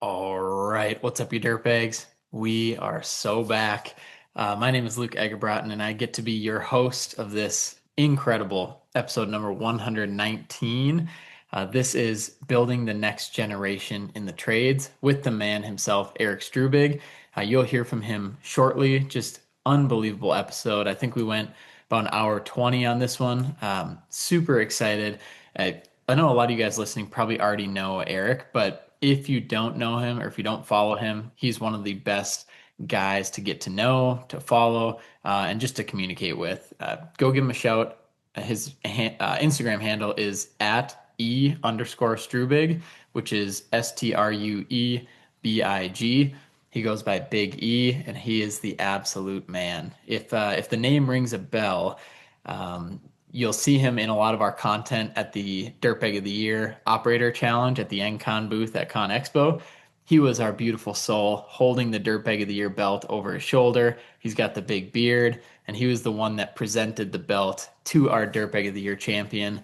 All right, what's up, you dirtbags? We are so back. My name is Luke Egerbrotten, and I get to be your host of this incredible episode number 119. This is Building the Next Generation in the Trades with the man himself, Erik Struebig. You'll hear from him shortly. Just unbelievable episode. I think we went about an hour 20 on this one. Super excited. I know a lot of you guys listening probably already know Erik, but if you don't know him or if you don't follow him, he's one of the best guys to get to know, to follow, and just to communicate with. Go give him a shout. His Instagram handle is at @E_Struebig, which is STRUEBIG. He goes by Big E, and he is the absolute man. If the name rings a bell, you'll see him in a lot of our content at the Dirtbag of the Year Operator Challenge at the NCon booth at Con Expo. He was our beautiful soul holding the Dirtbag of the Year belt over his shoulder. He's got the big beard, and he was the one that presented the belt to our Dirtbag of the Year champion,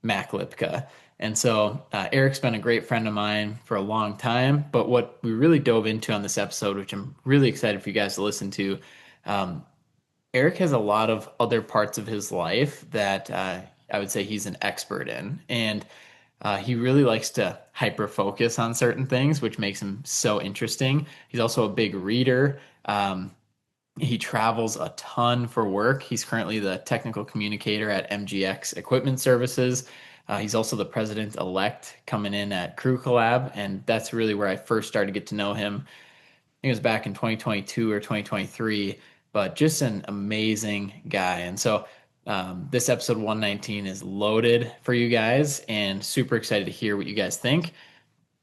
Mac Lipka. And so Erik's been a great friend of mine for a long time. But what we really dove into on this episode, which I'm really excited for you guys to listen to, um, Erik has a lot of other parts of his life that I would say he's an expert in. And he really likes to hyper focus on certain things, which makes him so interesting. He's also a big reader. He travels a ton for work. He's currently the technical communicator at MGX Equipment Services. He's also the president-elect coming in at Crew Collab, and that's really where I first started to get to know him. I think it was back in 2022 or 2023, but just an amazing guy. And so this episode 119 is loaded for you guys and super excited to hear what you guys think.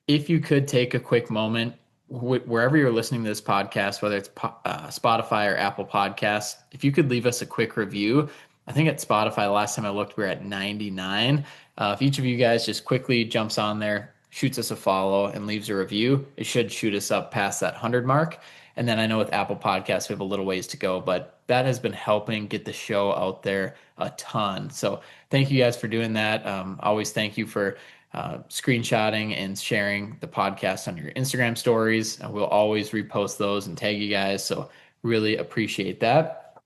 If you could take a quick moment, wherever you're listening to this podcast, whether it's Spotify or Apple Podcasts, if you could leave us a quick review. I think at Spotify, last time I looked, we were at 99. If each of you guys just quickly jumps on there, shoots us a follow, and leaves a review, it should shoot us up past that 100 mark. And then I know with Apple Podcasts, we have a little ways to go, but that has been helping get the show out there a ton. So thank you guys for doing that. Always thank you for screenshotting and sharing the podcast on your Instagram stories. We'll always repost those and tag you guys. So really appreciate that.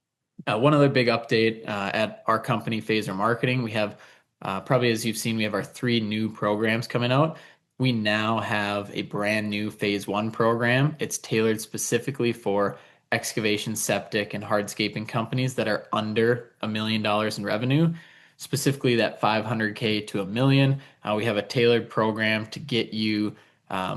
One other big update at our company, Phaser Marketing, we have probably as you've seen, we have our 3 new programs coming out. We now have a brand new phase 1 program. It's tailored specifically for excavation, septic, and hardscaping companies that are under $1 million in revenue, specifically that 500K to $1 million. We have a tailored program to get you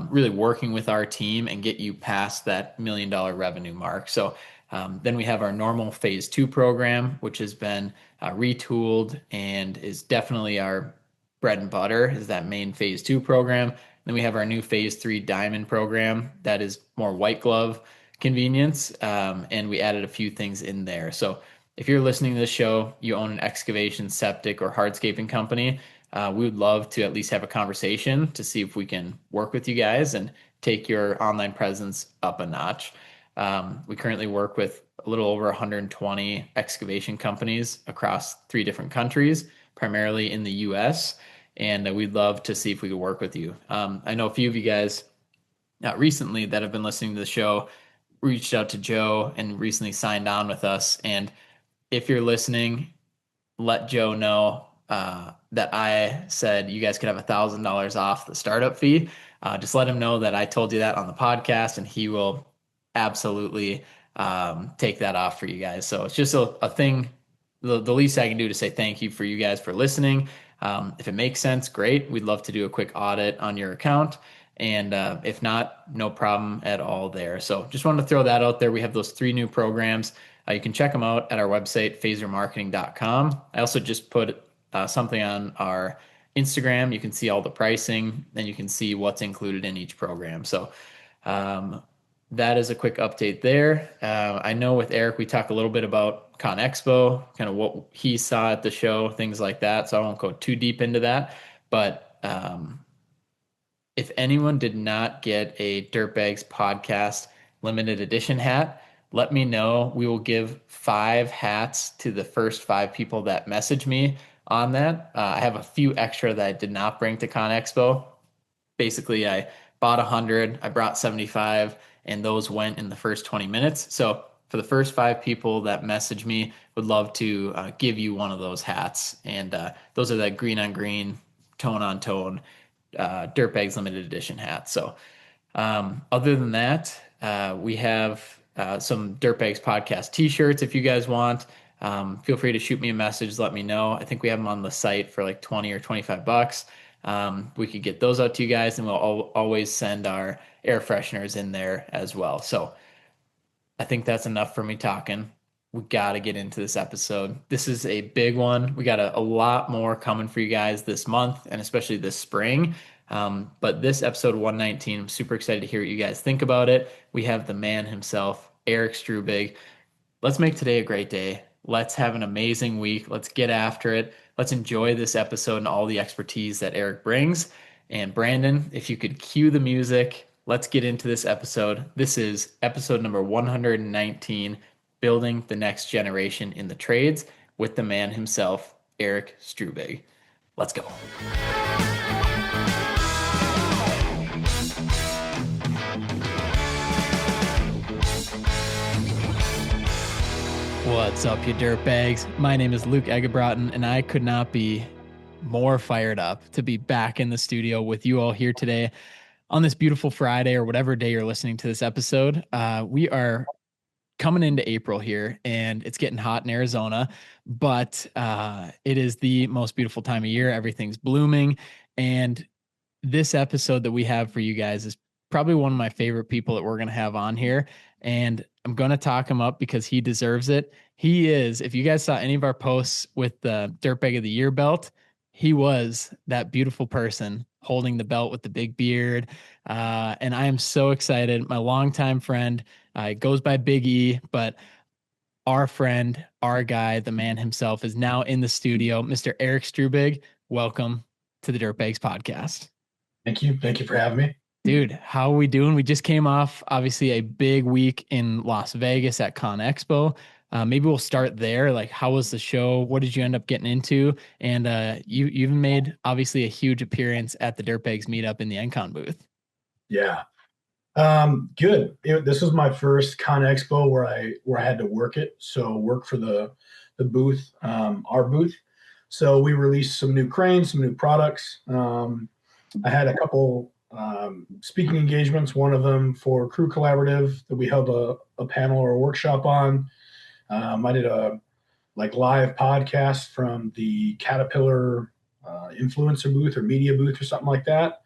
really working with our team and get you past that $1 million revenue mark. So then we have our normal phase 2 program, which has been retooled and is definitely our bread and butter, is that main phase 2 program. Then we have our new phase 3 diamond program that is more white glove convenience. And we added a few things in there. So if you're listening to this show, you own an excavation, septic, or hardscaping company, we would love to at least have a conversation to see if we can work with you guys and take your online presence up a notch. We currently work with a little over 120 excavation companies across 3 different countries, primarily in the US, and we'd love to see if we could work with you. I know a few of you guys recently that have been listening to the show reached out to Joe and recently signed on with us. And if you're listening, let Joe know that I said you guys could have $1,000 off the startup fee. Just let him know that I told you that on the podcast, and he will absolutely take that off for you guys. So it's just a thing, the least I can do to say thank you for you guys for listening. If it makes sense, great. We'd love to do a quick audit on your account. And if not, no problem at all there. So just wanted to throw that out there. We have those 3 new programs. You can check them out at our website, phasermarketing.com. I also just put something on our Instagram. You can see all the pricing, and you can see what's included in each program. So that is a quick update there. I know with Erik, we talked a little bit about Con Expo, kind of what he saw at the show, things like that. So I won't go too deep into that. But if anyone did not get a Dirtbags podcast limited edition hat, let me know. We will give 5 hats to the first 5 people that message me on that. I have a few extra that I did not bring to Con Expo. Basically, I bought 100, I brought 75, and those went in the first 20 minutes. So for the first 5 people that message me, would love to give you one of those hats. And those are that green on green, tone on tone, Dirtbags limited edition hats. So other than that, we have some Dirtbags podcast t-shirts if you guys want. Feel free to shoot me a message, let me know. I think we have them on the site for like 20 or 25 bucks. We could get those out to you guys, and we'll always send our air fresheners in there as well. So I think that's enough for me talking. We got to get into this episode. This is a big one. We got a lot more coming for you guys this month and especially this spring. But this episode 119, I'm super excited to hear what you guys think about it. We have the man himself, Erik Struebig. Let's make today a great day. Let's have an amazing week. Let's get after it. Let's enjoy this episode and all the expertise that Erik brings. And Brandon, if you could cue the music, let's get into this episode. This is episode number 119, Building the Next Generation in the Trades with the man himself, Erik Struebig. Let's go. What's up, you dirtbags? My name is Luke Egebrotten, and I could not be more fired up to be back in the studio with you all here today on this beautiful Friday or whatever day you're listening to this episode. We are coming into April here, and it's getting hot in Arizona, but it is the most beautiful time of year. Everything's blooming, and this episode that we have for you guys is probably one of my favorite people that we're going to have on here. And I'm going to talk him up because he deserves it. He is, if you guys saw any of our posts with the Dirtbag of the Year belt, he was that beautiful person holding the belt with the big beard. And I am so excited. My longtime friend, goes by Big E, but our friend, our guy, the man himself is now in the studio. Mr. Erik Struebig, welcome to the Dirtbags podcast. Thank you. Thank you for having me. Dude, how are we doing? We just came off, obviously, a big week in Las Vegas at Con Expo. Maybe we'll start there. Like, how was the show? What did you end up getting into? And you even made, obviously, a huge appearance at the Dirtbags meetup in the Encon booth. Yeah. Good. This was my first Con Expo where I had to work it. So work for the booth, our booth. So we released some new cranes, some new products. I had a couple speaking engagements, one of them for Crew Collaborative that we held a panel or a workshop on. I did a live podcast from the Caterpillar influencer booth or media booth or something like that.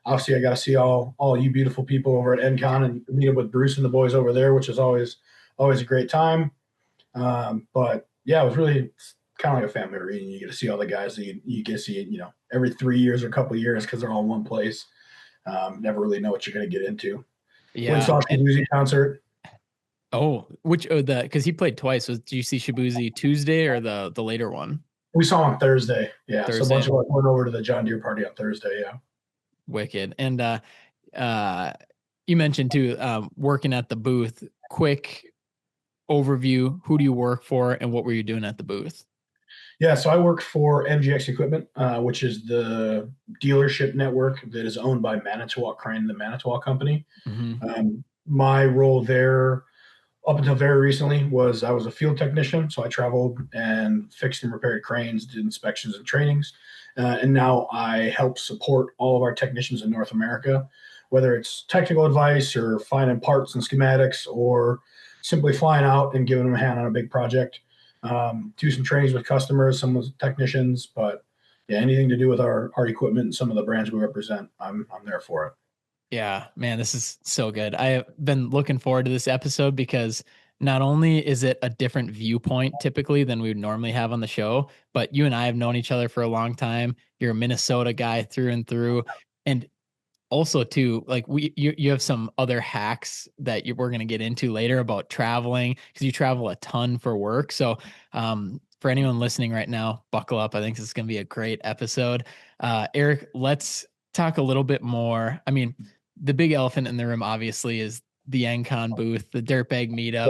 Obviously, I got to see all you beautiful people over at NCon and meet up with Bruce and the boys over there, which is always a great time. But yeah, it was really kind of like a family reunion. You get to see all the guys that you get to see, every 3 years or a couple of years because they're all in one place. Never really know what you're going to get into. Yeah. We saw Shabuzi concert. Oh, because he played twice. Did you see Shabuzi Tuesday or the later one? We saw him on Thursday. Yeah. Thursday. So a bunch of us went over to the John Deere party on Thursday. Yeah. Wicked. And you mentioned too, working at the booth. Quick overview. Who do you work for and what were you doing at the booth? Yeah, so I work for MGX Equipment, which is the dealership network that is owned by Manitowoc Crane, the Manitowoc company. Mm-hmm. My role there up until very recently was I was a field technician. So I traveled and fixed and repaired cranes, did inspections and trainings. And now I help support all of our technicians in North America, whether it's technical advice or finding parts and schematics or simply flying out and giving them a hand on a big project. Do some trainings with customers, some with technicians, but yeah, anything to do with our equipment and some of the brands we represent, I'm there for it. Yeah, man, this is so good. I have been looking forward to this episode because not only is it a different viewpoint typically than we would normally have on the show, but you and I have known each other for a long time. You're a Minnesota guy through and through. And also too, like you have some other hacks that we're going to get into later about traveling because you travel a ton for work. So for anyone listening right now, buckle up. I think this is going to be a great episode. Erik, let's talk a little bit more. I mean, the big elephant in the room obviously is the Encon booth, the Dirtbag meetup.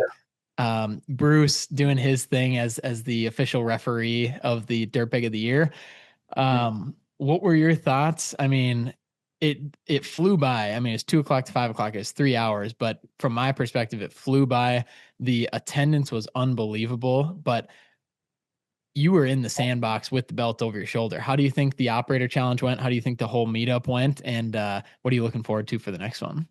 Bruce doing his thing as the official referee of the Dirtbag of the Year. What were your thoughts? I mean, it flew by. I mean, it's 2 o'clock to 5 o'clock. It's 3 hours, but from my perspective, it flew by. The attendance was unbelievable, but you were in the sandbox with the belt over your shoulder. How do you think the operator challenge went? How do you think the whole meetup went? And what are you looking forward to for the next one?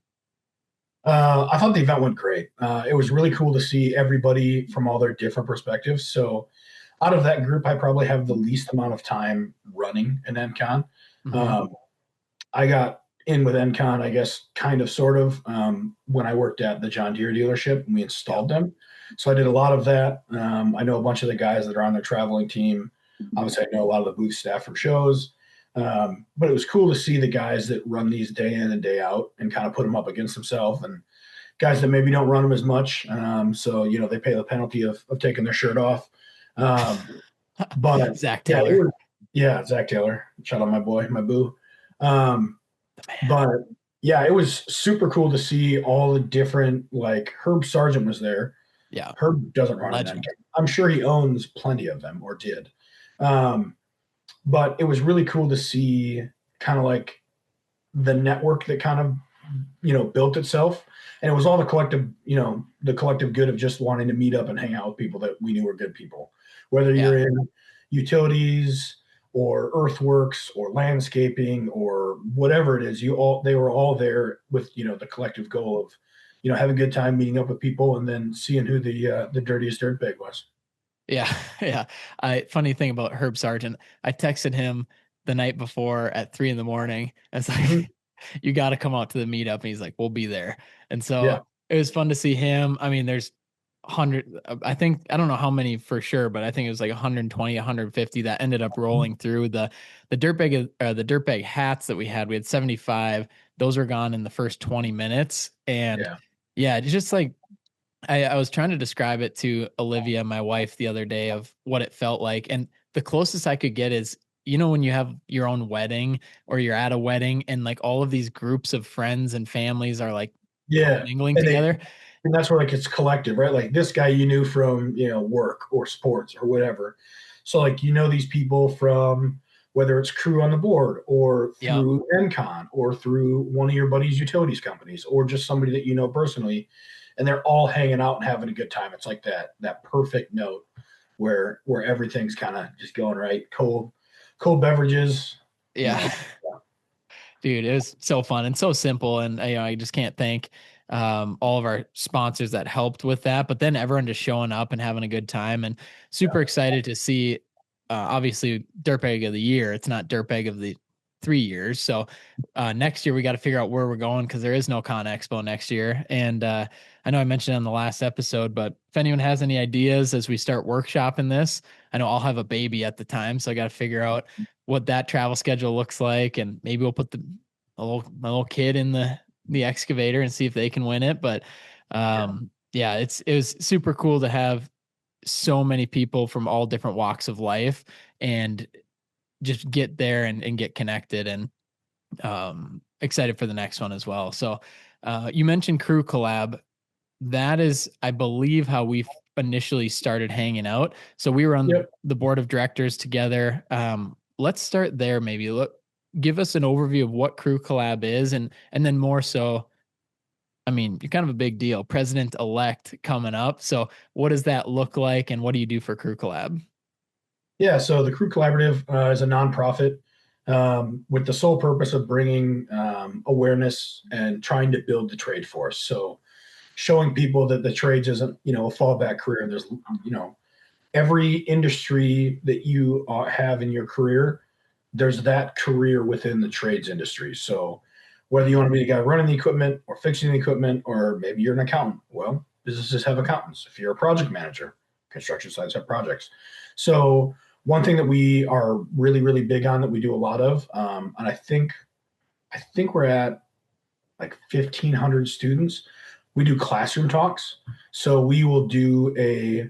I thought the event went great. It was really cool to see everybody from all their different perspectives. So out of that group, I probably have the least amount of time running an NCon. Mm-hmm. Um, I got in with NCon, I guess, kind of, sort of, when I worked at the John Deere dealership and we Yep. installed them. So I did a lot of that. I know a bunch of the guys that are on their traveling team. Obviously, I know a lot of the booth staff from shows. But it was cool to see the guys that run these day in and day out and kind of put them up against themselves, and guys that maybe don't run them as much. So, they pay the penalty of taking their shirt off. But Zach yeah, Taylor. yeah, Zach Taylor. Shout out my boy, my boo. Um, The man. but yeah, it was super cool to see all the different, like Herb Sargent was there. Yeah. Herb doesn't run an Legend. NCAP. I'm sure he owns plenty of them or did. Um, but it was really cool to see kind of like the network that kind of, built itself. And it was all the collective good of just wanting to meet up and hang out with people that we knew were good people, whether Yeah. you're in utilities or earthworks or landscaping or whatever it is. They were all there with, the collective goal of, having a good time, meeting up with people, and then seeing who the dirtiest dirtbag was. Yeah. Yeah. Funny thing about Herb Sargent, I texted him the night before at 3 in the morning. It's Mhm. like, you got to come out to the meetup. And he's like, we'll be there. And Yeah. so it was fun to see him. I mean, there's 100, I think, I don't know how many for sure, but I think it was like 120, 150 that ended up rolling through the dirtbag hats that we had. We had 75. Those were gone in the first 20 minutes. And Yeah. yeah, it's just like, I was trying to describe it to Olivia, my wife, the other day of what it felt like. And the closest I could get is, when you have your own wedding or you're at a wedding and like all of these groups of friends and families are like Yeah. commingling And together. that's where, like, it's collective, right? Like this guy you knew from, work or sports or whatever. So like, these people from whether it's crew on the board or Yeah. through NCon or through one of your buddies' utilities companies or just somebody that you know personally, and they're all hanging out and having a good time. It's like that perfect note where everything's kind of just going right. Cold beverages, you Yeah. know. Dude, it was so fun and so simple. And I just can't thank all of our sponsors that helped with that. But then everyone just showing up and having a good time, and super excited to see. Obviously, Dirtbag of the Year. It's not Dirtbag of the 3 years. So next year we got to figure out where we're going because there is no Con Expo next year. And I know I mentioned on the last episode, but if anyone has any ideas as we start workshopping this, I know I'll have a baby at the time, so I got to figure out what that travel schedule looks like, and maybe we'll put my little kid in the excavator and see if they can win it. But Yeah. yeah, it was super cool to have so many people from all different walks of life and just get there and get connected, and excited for the next one as well. So you mentioned crew collab. That is, I believe, how we initially started hanging out. So we were on Yep. the board of directors together. Let's start there. Maybe give us an overview of what Crew Collab is, and then more so. I mean, you're kind of a big deal, president elect coming up. So what does that look like, and what do you do for Crew Collab? Yeah, so the Crew Collaborative is a nonprofit with the sole purpose of bringing awareness and trying to build the trade force. So showing people that the trades isn't, a fallback career. There's, every industry that you have in your career, there's that career within the trades industry. So whether you want to be a guy running the equipment or fixing the equipment, or maybe you're an accountant, well, businesses have accountants. If you're a project manager, construction sites have projects. So one thing that we are really, really big on that we do a lot of, and I think we're at like 1,500 students. We do classroom talks. So we will do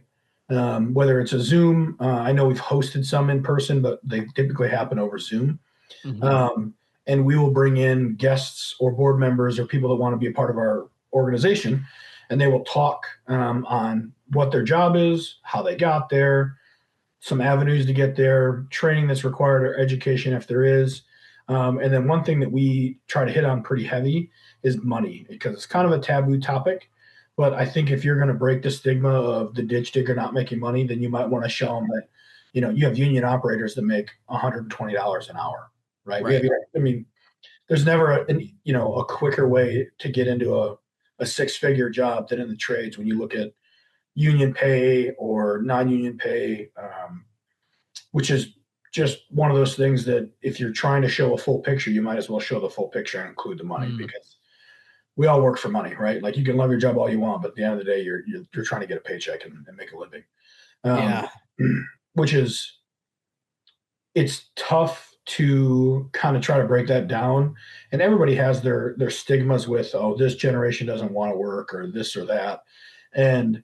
whether it's a Zoom. I know we've hosted some in person, but they typically happen over Zoom. Mm-hmm. And we will bring in guests or board members or people that want to be a part of our organization, and they will talk on what their job is, how they got there, some avenues to get there, training that's required, or education if there is. And then one thing that we try to hit on pretty heavy is money, because it's kind of a taboo topic. But I think if you're going to break the stigma of the ditch digger not making money, then you might want to show them that, you have union operators that make $120 an hour, right? Right. I mean, there's never a quicker way to get into a six-figure job than in the trades when you look at union pay or non-union pay, which is just one of those things that if you're trying to show a full picture, you might as well show the full picture and include the money, because we all work for money, right? Like, you can love your job all you want, but at the end of the day, you're trying to get a paycheck and make a living. Um, Yeah. which is, it's tough to kind of try to break that down. And everybody has their stigmas with, oh, this generation doesn't want to work or this or that. And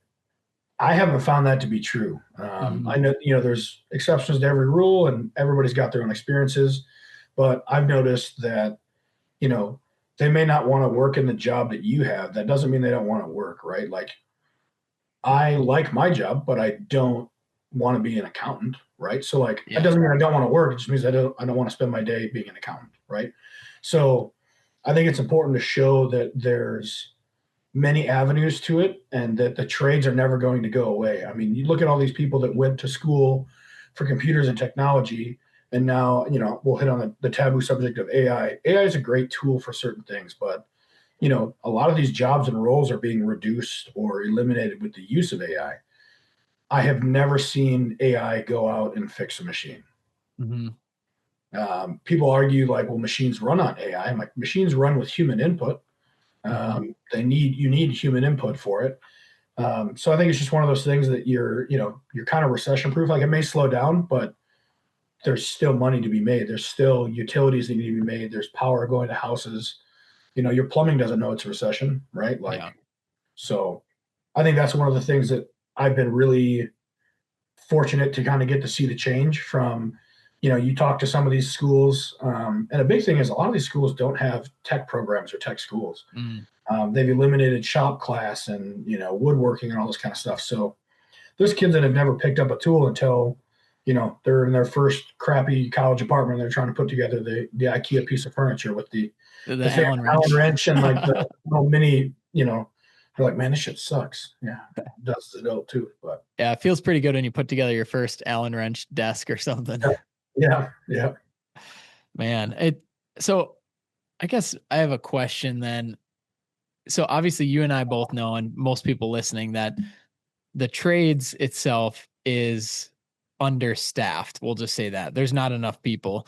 I haven't found that to be true. Mhm. I know, there's exceptions to every rule and everybody's got their own experiences, but I've noticed that, you know, they may not want to work in the job that you have. That doesn't mean they don't want to work, right? Like, I like my job, but I don't want to be an accountant, right? So, like, that Yeah. doesn't mean I don't want to work. It just means I don't want to spend my day being an accountant, right? So I think it's important to show that there's many avenues to it and that the trades are never going to go away. I mean, you look at all these people that went to school for computers and technology, and now, we'll hit on the taboo subject of AI. AI is a great tool for certain things, but a lot of these jobs and roles are being reduced or eliminated with the use of AI. I have never seen AI go out and fix a machine. Mhm. People argue like, well, machines run on AI. I'm like, machines run with human input. Mhm. You need human input for it. So I think it's just one of those things that you're kind of recession proof. Like, it may slow down, but there's still money to be made. There's still utilities that need to be made. There's power going to houses. Your plumbing doesn't know it's a recession, right? Yeah. Like, so I think that's one of the things that I've been really fortunate to kind of get to see the change from. You talk to some of these schools, and a big thing is a lot of these schools don't have tech programs or tech schools. Mm. They've eliminated shop class and woodworking and all this kind of stuff. So there's kids that have never picked up a tool until they're in their first crappy college apartment. They're trying to put together the IKEA piece of furniture with the The thing, Allen Allen wrench. wrench and like the little mini. They're like, man, this shit sucks. Yeah, it does the dope too. But Yeah, it feels pretty good when you put together your first Allen wrench desk or something. yeah, yeah. Man, so I guess I have a question then. So obviously you and I both know, and most people listening, that the trades itself is understaffed. We'll just say that. There's not enough people.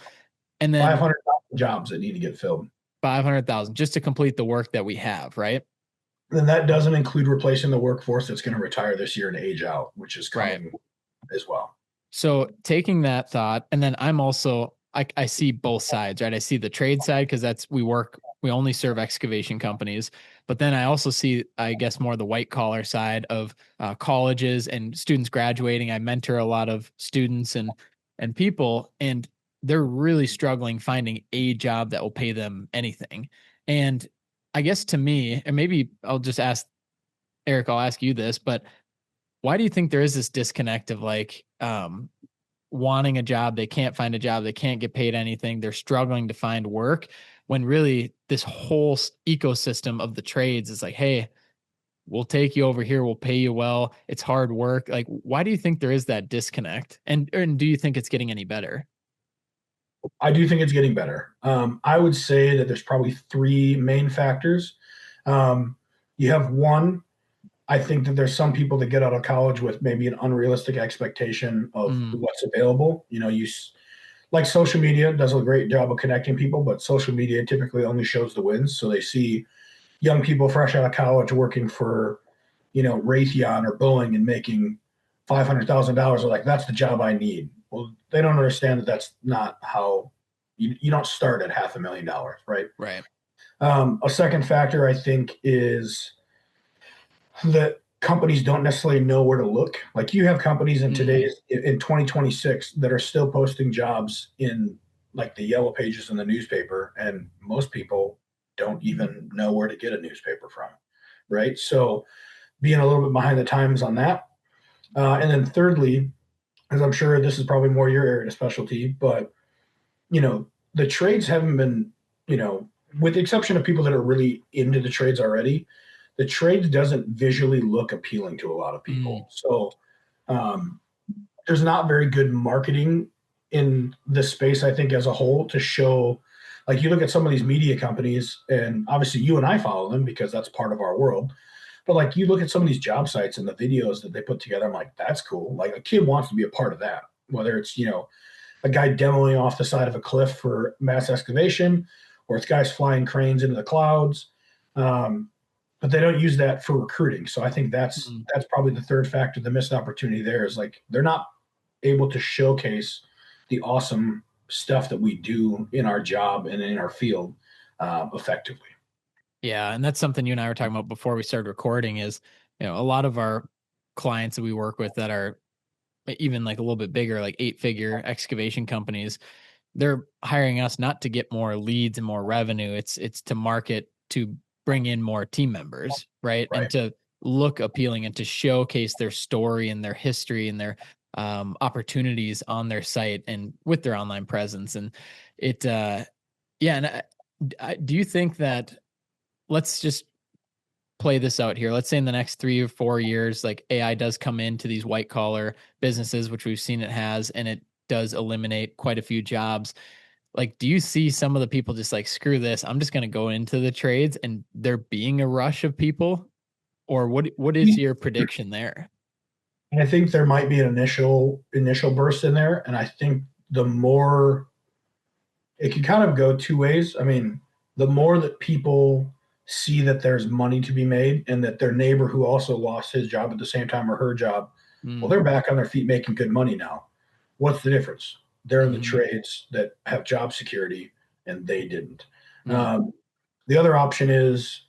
And then 500,000 jobs that need to get filled. 500,000 just to complete the work that we have, right? And that doesn't include replacing the workforce that's going to retire this year and age out, which is Right. coming as well. So taking that thought, and then I'm also I see both sides, right? I see the trade side because we only serve excavation companies, but then I also see, I guess, more the white collar side of colleges and students graduating. I mentor a lot of students and people, and they're really struggling finding a job that will pay them anything. And I guess to me, and maybe I'll just ask Eric, I'll ask you this, but why do you think there is this disconnect of like wanting a job, they can't find a job, they can't get paid anything, they're struggling to find work, when really this whole ecosystem of the trades is like, hey, we'll take you over here, we'll pay you well, it's hard work. Like, why do you think there is that disconnect, and do you think it's getting any better? I do think it's getting better. I would say that there's probably three main factors. You have one, I think that there's some people that get out of college with maybe an unrealistic expectation of Mm, what's available. Like, social media does a great job of connecting people, but social media typically only shows the wins. So they see young people fresh out of college working for, Raytheon or Boeing and making $500,000. They're like, that's the job I need. Well, they don't understand that that's not how you don't start at $500,000, right? right. A second factor, I think, is that companies don't necessarily know where to look. Like, you have companies Mm, in 2026 that are still posting jobs in like the yellow pages in the newspaper, and most people don't even know where to get a newspaper from, right? So being a little bit behind the times on that. And then thirdly, as I'm sure this is probably more your area of specialty, but you know, the trades haven't been, you know, with the exception of people that are really into the trades already, the trades doesn't visually look appealing to a lot of Mm, people. So um, there's not very good marketing in this space, I think, as a whole to show. Like you look at some of these media companies, and obviously you and I follow them because that's part of our world. But like you look at some of these job sites and the videos that they put together, I'm like, that's cool. Like a kid wants to be a part of that, whether it's, a guy demoing off the side of a cliff for mass excavation, or it's guys flying cranes into the clouds. Um, but they don't use that for recruiting. So I think that's mm. that's probably the third factor, the missed opportunity there is like they're not able to showcase the awesome stuff that we do in our job and in our field effectively. Yeah, and that's something you and I were talking about before we started recording is, a lot of our clients that we work with that are even like a little bit bigger, like 8-figure excavation companies, they're hiring us not to get more leads and more revenue. It's to market to bring in more team members, right? And Right. to look appealing and to showcase their story and their history and their opportunities on their site and with their online presence. And it, yeah. And do you think that, let's just play this out here. Let's say in the next 3 or 4 years, like AI does come into these white collar businesses, which we've seen it has, and it does eliminate quite a few jobs. Like, do you see some of the people just like, screw this, I'm just going to go into the trades, and there being a rush of people? Or what is your prediction there? And I think there might be an initial burst in there, and I think the more it can kind of go two ways. I mean, the more that people see that there's money to be made and that their neighbor who also lost his job at the same time or her job, well, Mm, they're back on their feet making good money now. What's the difference? They're in the mm, trades that have job security and they didn't. mm. Um, the other option is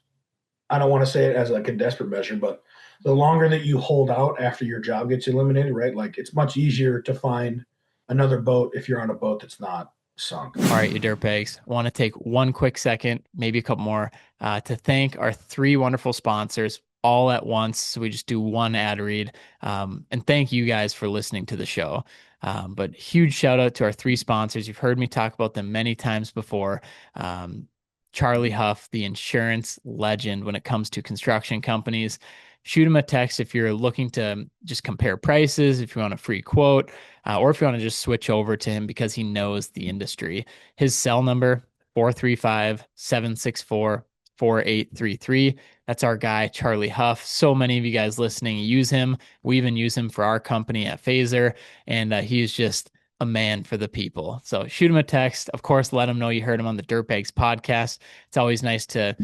I don't want to say it as like a desperate measure, but the longer that you hold out after your job gets eliminated, right? Like it's much easier to find another boat if you're on a boat that's not sunk. All right, you dirtbags. I want to take one quick second, maybe a couple more, to thank our three wonderful sponsors all at once. So we just do one ad read. And thank you guys for listening to the show. But huge shout out to our three sponsors. You've heard me talk about them many times before. Um, Charlie Huff, the insurance legend when it comes to construction companies. Shoot him a text if you're looking to just compare prices, if you want a free quote, or if you want to just switch over to him because he knows the industry. His cell number, 435-764-4833. That's our guy, Charlie Huff. So many of you guys listening use him. We even use him for our company at Phaser, and he's just a man for the people. So shoot him a text. Of course, let him know you heard him on the Dirtbags podcast. It's always nice to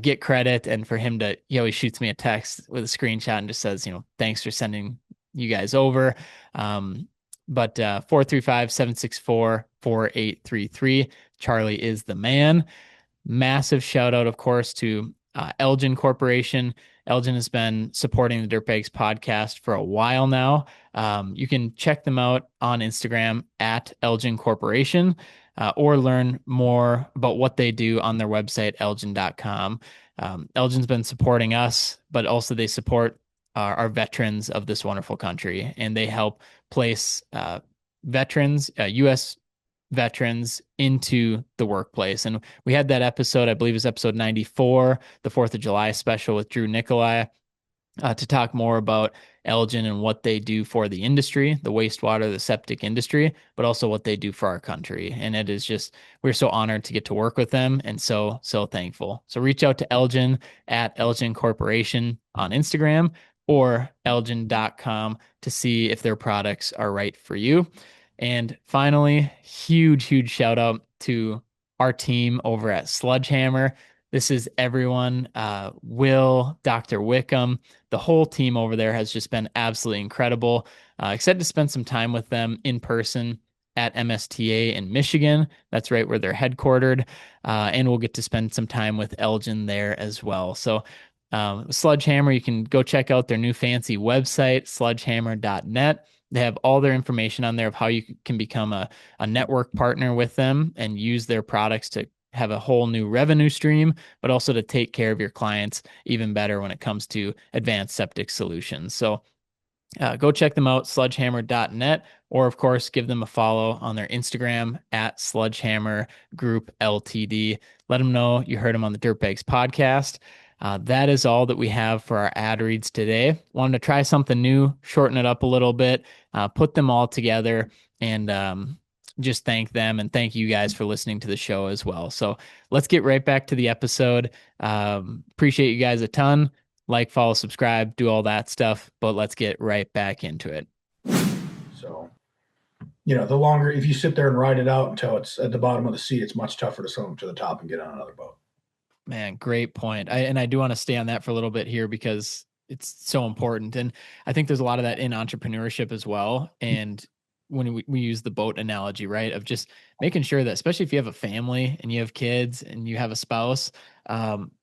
get credit, and for him to, he always shoots me a text with a screenshot and just says, thanks for sending you guys over. But 435-764-4833. Charlie is the man. Massive shout out, of course, to Eljen Corporation. Eljen has been supporting the Dirtbags podcast for a while now. You can check them out on Instagram at Eljen Corporation, or learn more about what they do on their website, eljen.com. Eljen's been supporting us, but also they support our veterans of this wonderful country, and they help place veterans, U.S. veterans into the workplace. And we had that episode, I believe it was episode 94, the 4th of July special with Drew Nicolai, to talk more about Eljen and what they do for the industry, the wastewater, the septic industry, but also what they do for our country. And it is just, we're so honored to get to work with them and so thankful. So reach out to Eljen at Eljen Corporation on Instagram or eljen.com to see if their products are right for you. And finally, huge shout out to our team over at SludgeHammer. This is everyone, Will, Dr. Wickham, the whole team over there has just been absolutely incredible. Excited to spend some time with them in person at MSTA in Michigan. That's right where they're headquartered. And we'll get to spend some time with Eljen there as well. So, SludgeHammer, you can go check out their new fancy website, sludgehammer.net. They have all their information on there of how you can become a network partner with them and use their products to have a whole new revenue stream, but also to take care of your clients even better when it comes to advanced septic solutions. So Go check them out, sludgehammer.net, or of course, give them a follow on their Instagram at SludgeHammer Group Ltd. Let them know you heard them on the Dirtbags podcast. That is all that we have for our ad reads today. Wanted to try something new, shorten it up a little bit, put them all together, and just thank them and thank you guys for listening to the show as well. So let's get right back to the episode. Appreciate you guys a ton. Like, follow, subscribe, do all that stuff, but let's get right back into it. So, the longer, if you sit there and ride it out until it's at the bottom of the sea, it's much tougher to swim to the top and get on another boat. Man, great point. I do want to stay on that for a little bit here because it's so important. And I think there's a lot of that in entrepreneurship as well. And when we use the boat analogy, right, of just making sure that, especially if you have a family and you have kids and you have a spouse,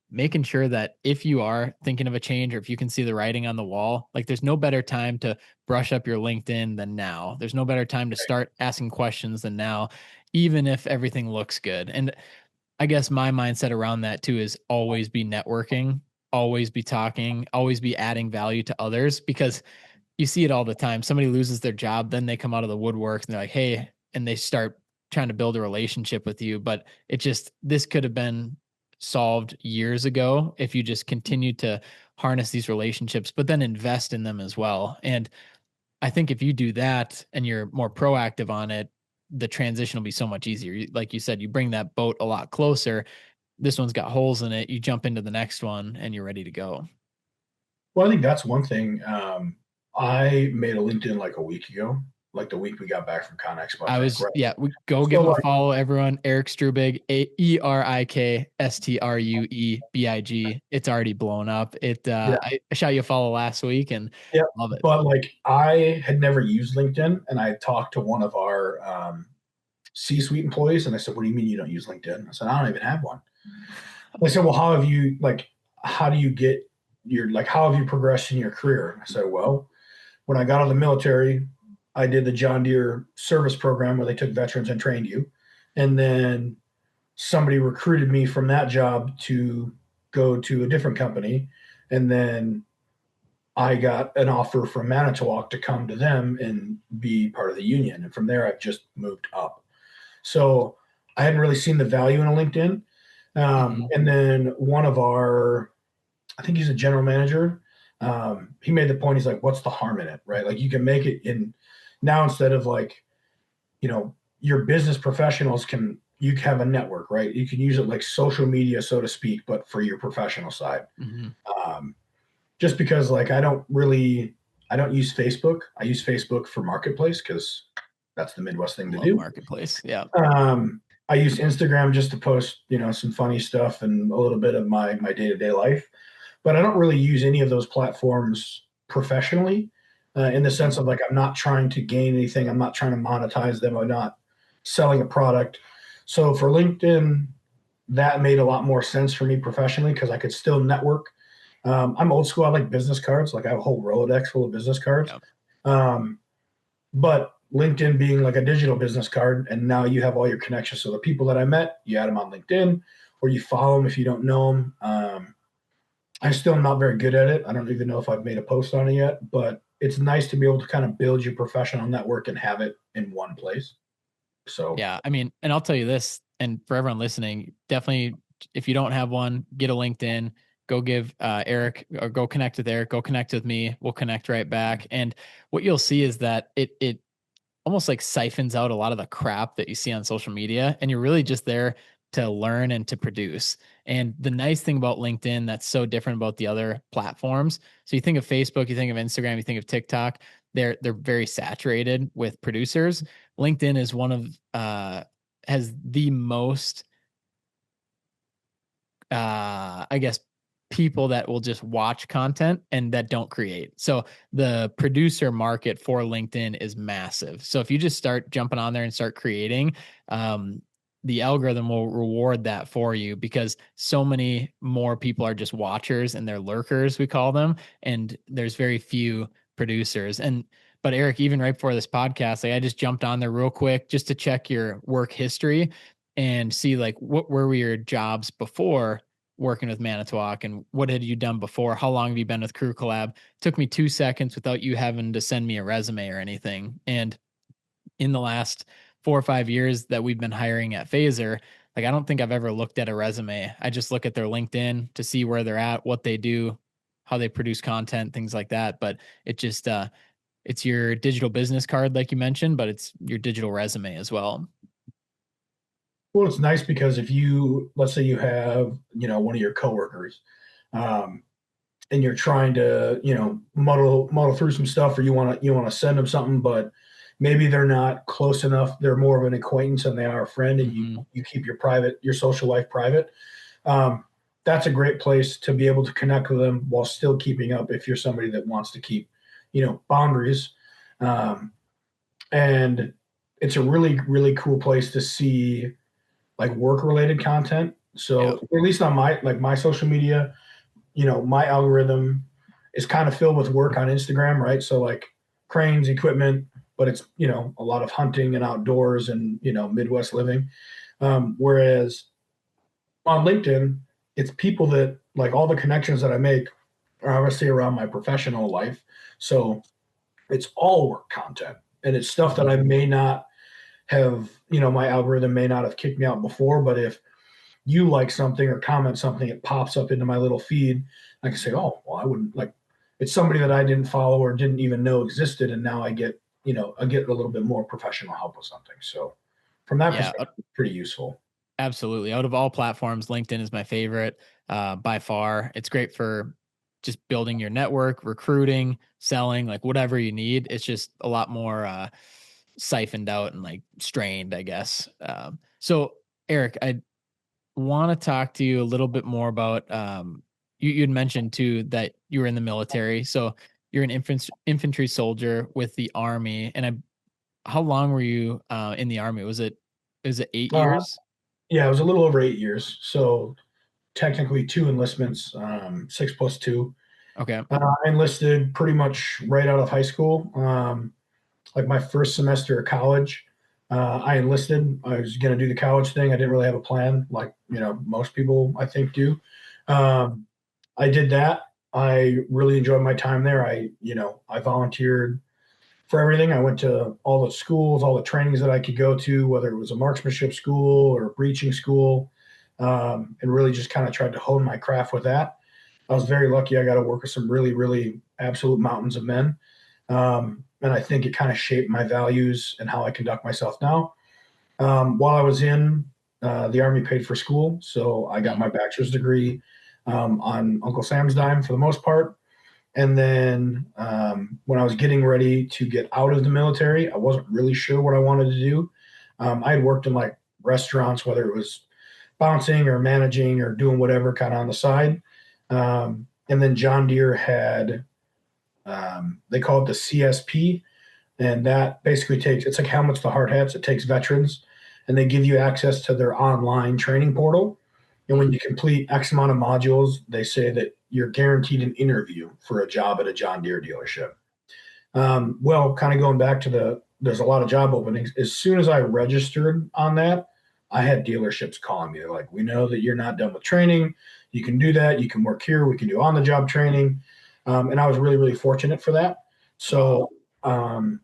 making sure that if you are thinking of a change or if you can see the writing on the wall, like there's no better time to brush up your LinkedIn than now. There's no better time to start asking questions than now, even if everything looks good. And I guess my mindset around that too is always be networking, always be talking, always be adding value to others, because you see it all the time. Somebody loses their job, then they come out of the woodworks and they're like, hey, and they start trying to build a relationship with you. But this could have been solved years ago if you just continued to harness these relationships, but then invest in them as well. And I think if you do that and you're more proactive on it, the transition will be so much easier. Like you said, you bring that boat a lot closer. This one's got holes in it. You jump into the next one and you're ready to go. Well, I think that's one thing. I made a LinkedIn like a week ago, like the week we got back from ConExpo, I think. Right. We go So give him a follow, everyone. Erik Struebig, ErikStruebig. It's already blown up. Yeah. I shot you a follow last week and Yeah. love it. But like I had never used LinkedIn, and I talked to one of our C-suite employees, and I said, "What do you mean you don't use LinkedIn?" I said, "I don't even have one." They said, "Well, how do you get how have you progressed in your career?" I said, "Well, when I got out of the military, I did the John Deere service program where they took veterans and trained you. And then somebody recruited me from that job to go to a different company. And then I got an offer from Manitowoc to come to them and be part of the union. And from there, I've just moved up. So I hadn't really seen the value in a LinkedIn. And then one of our, I think he's a general manager. He made the point. He's like, "What's the harm in it, right? Like you can make it in now instead of your business professionals you can have a network, right? You can use it like social media, so to speak, but for your professional side. Just because I don't use Facebook. I use Facebook for marketplace because that's the Midwest thing to do. Marketplace, yeah. I use Instagram just to post, some funny stuff and a little bit of my day-to-day life. But I don't really use any of those platforms professionally in the sense of I'm not trying to gain anything. I'm not trying to monetize them. I'm not selling a product. So for LinkedIn, that made a lot more sense for me professionally because I could still network. I'm old school. I like business cards. I have a whole Rolodex full of business cards. Yep. But LinkedIn being like a digital business card, and now you have all your connections. So the people that I met, you add them on LinkedIn or you follow them if you don't know them. I'm still not very good at it. I don't even know if I've made a post on it yet, but it's nice to be able to kind of build your professional network and have it in one place. So, yeah, I mean, and I'll tell you this, and for everyone listening, definitely, if you don't have one, get a LinkedIn, go give Erik or go connect with Erik, go connect with me. We'll connect right back. And what you'll see is that it almost like siphons out a lot of the crap that you see on social media. And you're really just there to learn and to produce. And the nice thing about LinkedIn that's so different about the other platforms. So you think of Facebook, you think of Instagram, you think of TikTok, they're very saturated with producers. LinkedIn is one of has the most I guess people that will just watch content and that don't create. So the producer market for LinkedIn is massive. So if you just start jumping on there and start creating, the algorithm will reward that for you because so many more people are just watchers and they're lurkers, we call them. And there's very few producers. But Erik, even right before this podcast, I just jumped on there real quick just to check your work history and see what were your jobs before. working with Manitowoc, and what had you done before? How long have you been with Crew Collab? Took me 2 seconds without you having to send me a resume or anything. And in the last 4 or 5 years that we've been hiring at Phaser, like I don't think I've ever looked at a resume. I just look at their LinkedIn to see where they're at, what they do, how they produce content, things like that. But it just it's your digital business card, like you mentioned, but it's your digital resume as well. Well, it's nice because if you, let's say you have, one of your coworkers, um, and you're trying to, muddle through some stuff, or you want to send them something, but maybe they're not close enough. They're more of an acquaintance than they are a friend, and you Hmm. you keep your social life private. Um, that's a great place to be able to connect with them while still keeping up. If you're somebody that wants to keep, boundaries, um, and it's a really really cool place to see like work related content. So Yeah. at least on my social media, my algorithm is kind of filled with work on Instagram, right? So like cranes, equipment, but it's, a lot of hunting and outdoors and, Midwest living. Whereas on LinkedIn, it's people that like all the connections that I make are obviously around my professional life. So it's all work content and it's stuff that I Hmm. may not have, my algorithm may not have kicked me out before, but if you like something or comment something, it pops up into my little feed. I can say, oh, well, I wouldn't like it's somebody that I didn't follow or didn't even know existed. And now I get a little bit more professional help with something. So from that Yeah. perspective, it's pretty useful. Absolutely. Out of all platforms, LinkedIn is my favorite by far. It's great for just building your network, recruiting, selling, like whatever you need. It's just a lot more siphoned out and like strained, I guess. So, Eric, I want to talk to you a little bit more about you'd mentioned too that you were in the military. So, you're an infantry soldier with the Army. And how long were you in the Army? Was it eight Uh, years? yeah, it was a little over 8 years. So technically two enlistments, 6 plus 2. Okay. I enlisted pretty much right out of high school. Like my first semester of college, I enlisted. I was going to do the college thing. I didn't really have a plan, like most people I think do. Um, I did that. I really enjoyed my time there. I volunteered for everything. I went to all the schools, all the trainings that I could go to, whether it was a marksmanship school or a breaching school, and really just kind of tried to hone my craft with that. I was very lucky. I got to work with some really, really absolute mountains of men. And I think it kind of shaped my values and how I conduct myself now. While I was in the Army, paid for school. So I got Mm. my bachelor's degree on Uncle Sam's dime for the most part. And then when I was getting ready to get out of the military, I wasn't really sure what I wanted to do. I had worked in like restaurants, whether it was bouncing or managing or doing whatever kind of on the side. And then John Deere had, they call it the CSP, and that basically it's like helmets to hard hats. It takes veterans, and they give you access to their online training portal. And when Mm. you complete X amount of modules, they say that you're guaranteed an interview for a job at a John Deere dealership. Well, kind of going back to there's a lot of job openings. As soon as I registered on that, I had dealerships calling me. They're like, we know that you're not done with training. You can do that. You can work here. We can do on the job training. And I was really, really fortunate for that. Wow. So,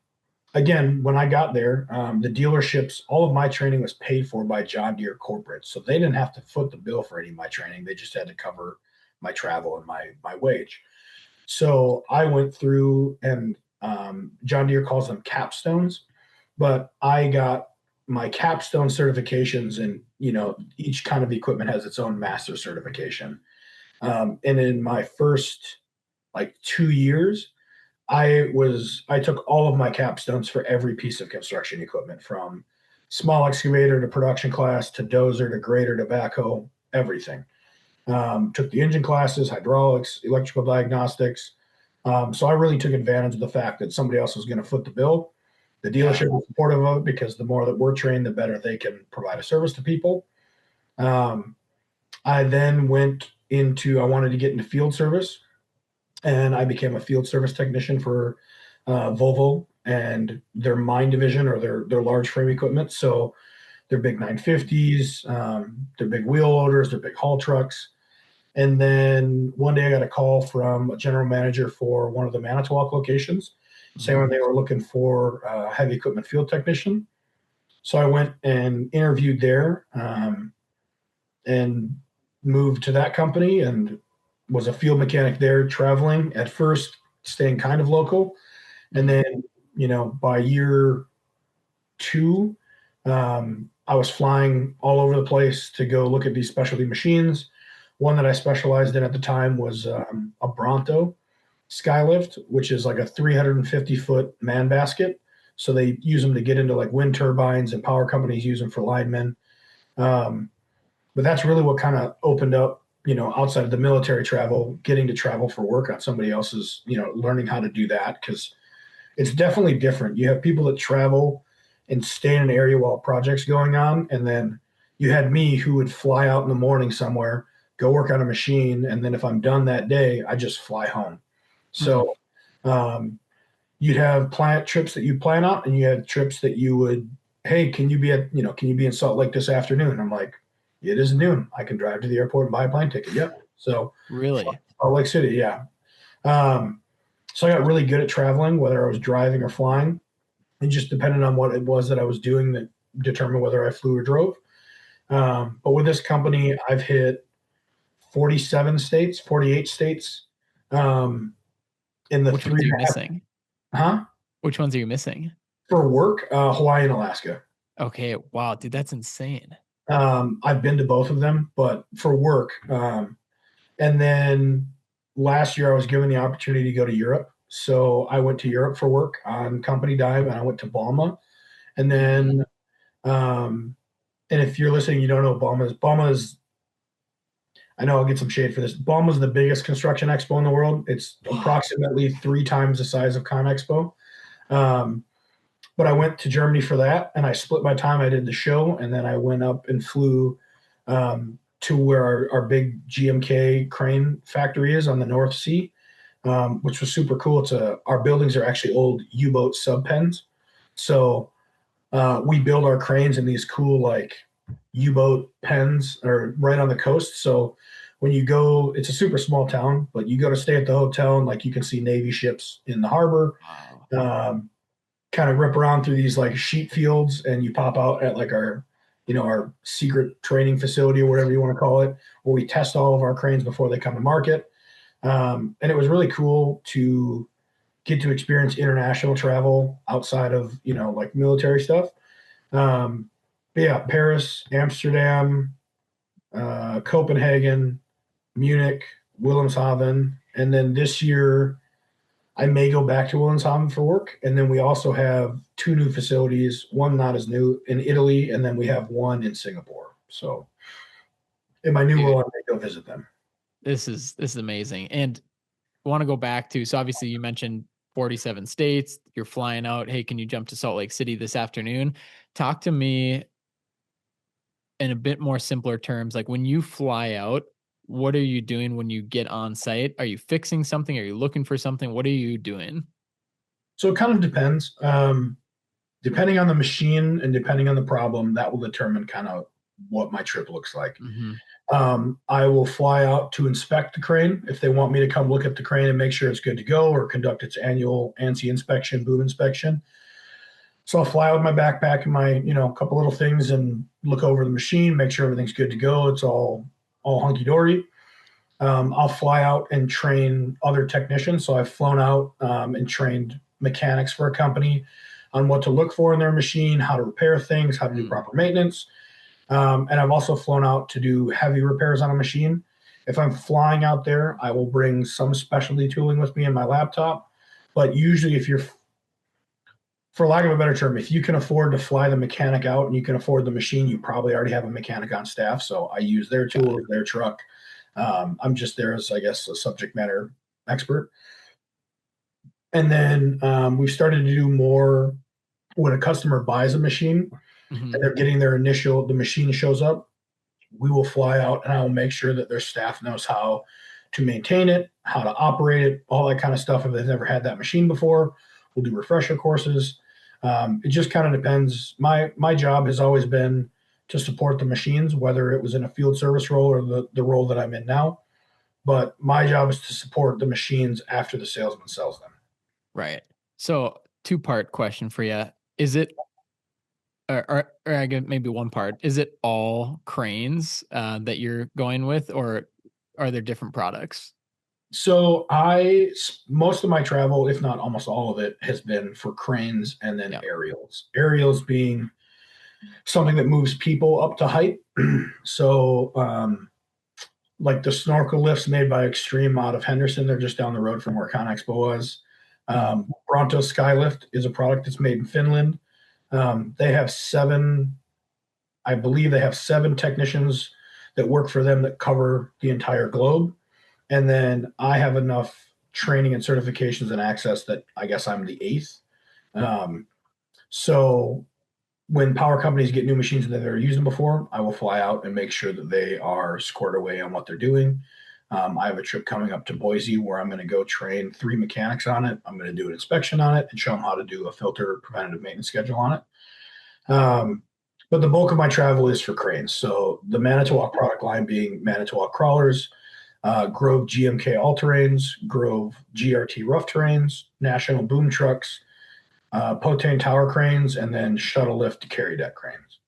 again, when I got there, the dealerships, all of my training was paid for by John Deere corporate. So they didn't have to foot the bill for any of my training. They just had to cover my travel and my wage. So I went through and John Deere calls them capstones, but I got my capstone certifications, and each kind of equipment has its own master certification. And in my first like 2 years, I took all of my capstones for every piece of construction equipment, from small excavator to production class to dozer to grader to backhoe, everything. Took the engine classes, hydraulics, electrical diagnostics. So I really took advantage of the fact that somebody else was going to foot the bill. The Yeah. dealership was supportive of it because the more that we're trained, the better they can provide a service to people. Um, I then went into, I wanted to get into field service, and I became a field service technician for Volvo and their mine division, or their large frame equipment. So their big 950s, their big wheel loaders, their big haul trucks. And then one day I got a call from a general manager for one of the Manitowoc locations saying they were looking for a heavy equipment field technician. So I went and interviewed there, and moved to that company and was a field mechanic there, traveling at first, staying kind of local. And then, by year two, I was flying all over the place to go look at these specialty machines. One that I specialized in at the time was a Bronto skylift, which is like a 350-foot man basket. So they use them to get into like wind turbines, and power companies use them for linemen. But that's really what kind of opened up, outside of the military travel, getting to travel for work on somebody else's, learning how to do that, because it's definitely different. You have people that travel and stay in an area while a project's going on, and then you had me who would fly out in the morning somewhere, go work on a machine, and then if I'm done that day, I just fly home. So you'd have plant trips that you plan out, and you had trips that you would, hey, can you be in Salt Lake this afternoon? I'm like, it is noon. I can drive to the airport and buy a plane ticket. Yep. So Really? Salt Lake City, yeah. So I got really good at traveling, whether I was driving or flying. It just depended on what it was that I was doing that determined whether I flew or drove. But with this company, I've hit 47 states, 48 states. In the Which three ones are you and a half, missing? huh? Which ones are you missing? For work, Hawaii and Alaska. Okay, wow, dude, that's insane. I've been to both of them, but for work. And then last year I was given the opportunity to go to Europe. So I went to Europe for work on company dime, and I went to Balma. And then, and if you're listening, you don't know Balma is. Balma is, I know I'll get some shade for this. Balma is the biggest construction expo in the world. It's approximately 3 times the size of ConExpo. Um, but I went to Germany for that, and I split my time. I did the show, and then I went up and flew to where our big GMK crane factory is on the North Sea, which was super cool. Our buildings are actually old U-boat sub pens, so we build our cranes in these cool like U-boat pens or right on the coast. So when you go, it's a super small town, but you go to stay at the hotel, and like you can see Navy ships in the harbor. Wow. Kind of rip around through these like sheep fields, and you pop out at like our secret training facility or whatever you want to call it, where we test all of our cranes before they come to market. And it was really cool to get to experience international travel outside of, like military stuff. But yeah, Paris, Amsterdam, Copenhagen, Munich, Wilhelmshaven. And then this year, I may go back to Wilhelmshaven for work. And then we also have 2 new facilities, one not as new in Italy, and then we have one in Singapore. So in my new Dude, role, I may go visit them. this is amazing. And I want to go back to, so obviously you mentioned 47 states, you're flying out. Hey, can you jump to Salt Lake City this afternoon? Talk to me in a bit more simpler terms. Like when you fly out, what are you doing when you get on site? Are you fixing something? Are you looking for something? What are you doing? So it kind of depends. Depending on the machine and depending on the problem, that will determine kind of what my trip looks like. Mm-hmm. I will fly out to inspect the crane if they want me to come look at the crane and make sure it's good to go, or conduct its annual ANSI inspection, boom inspection. So I'll fly out with my backpack and my, couple little things and look over the machine, make sure everything's good to go. It's all hunky dory. I'll fly out and train other technicians. So I've flown out and trained mechanics for a company on what to look for in their machine, how to repair things, how to do proper maintenance. And I've also flown out to do heavy repairs on a machine. If I'm flying out there, I will bring some specialty tooling with me in my laptop. But usually, for lack of a better term, if you can afford to fly the mechanic out and you can afford the machine, you probably already have a mechanic on staff. So I use their tools, their truck. I'm just there as, I guess, a subject matter expert. And then we've started to do more when a customer buys a machine and they're getting the machine shows up, we will fly out and I will make sure that their staff knows how to maintain it, how to operate it, all that kind of stuff. If they've never had that machine before, we'll do refresher courses. It just kind of depends. My job has always been to support the machines, whether it was in a field service role or the role that I'm in now. but my job is to support the machines after the salesman sells them. Right. So two-part question for you. Is it or I guess maybe one part. Is it all cranes that you're going with, or are there different products? So most of my travel, if not almost all of it, has been for cranes and then Yeah. aerials. Aerials being something that moves people up to height. So, like the snorkel lifts made by Extreme out of Henderson, they're just down the road from where ConExpo was. Mhm. Bronto Skylift is a product that's made in Finland. They have seven, I believe they have seven technicians that work for them that cover the entire globe. And then I have enough training and certifications and access that I guess I'm the eighth. Um, so when power companies get new machines that they've never used them before, I will fly out and make sure that they are squared away on what they're doing. I have a trip coming up to Boise where I'm going to go train three mechanics on it. I'm going to do an inspection on it and show them how to do a filter preventative maintenance schedule on it. But the bulk of my travel is for cranes. So the Manitowoc product line being Manitowoc crawlers, Grove GMK all terrains, Grove GRT rough terrains, National boom trucks, Potane tower cranes, and then shuttle lift to carry deck cranes.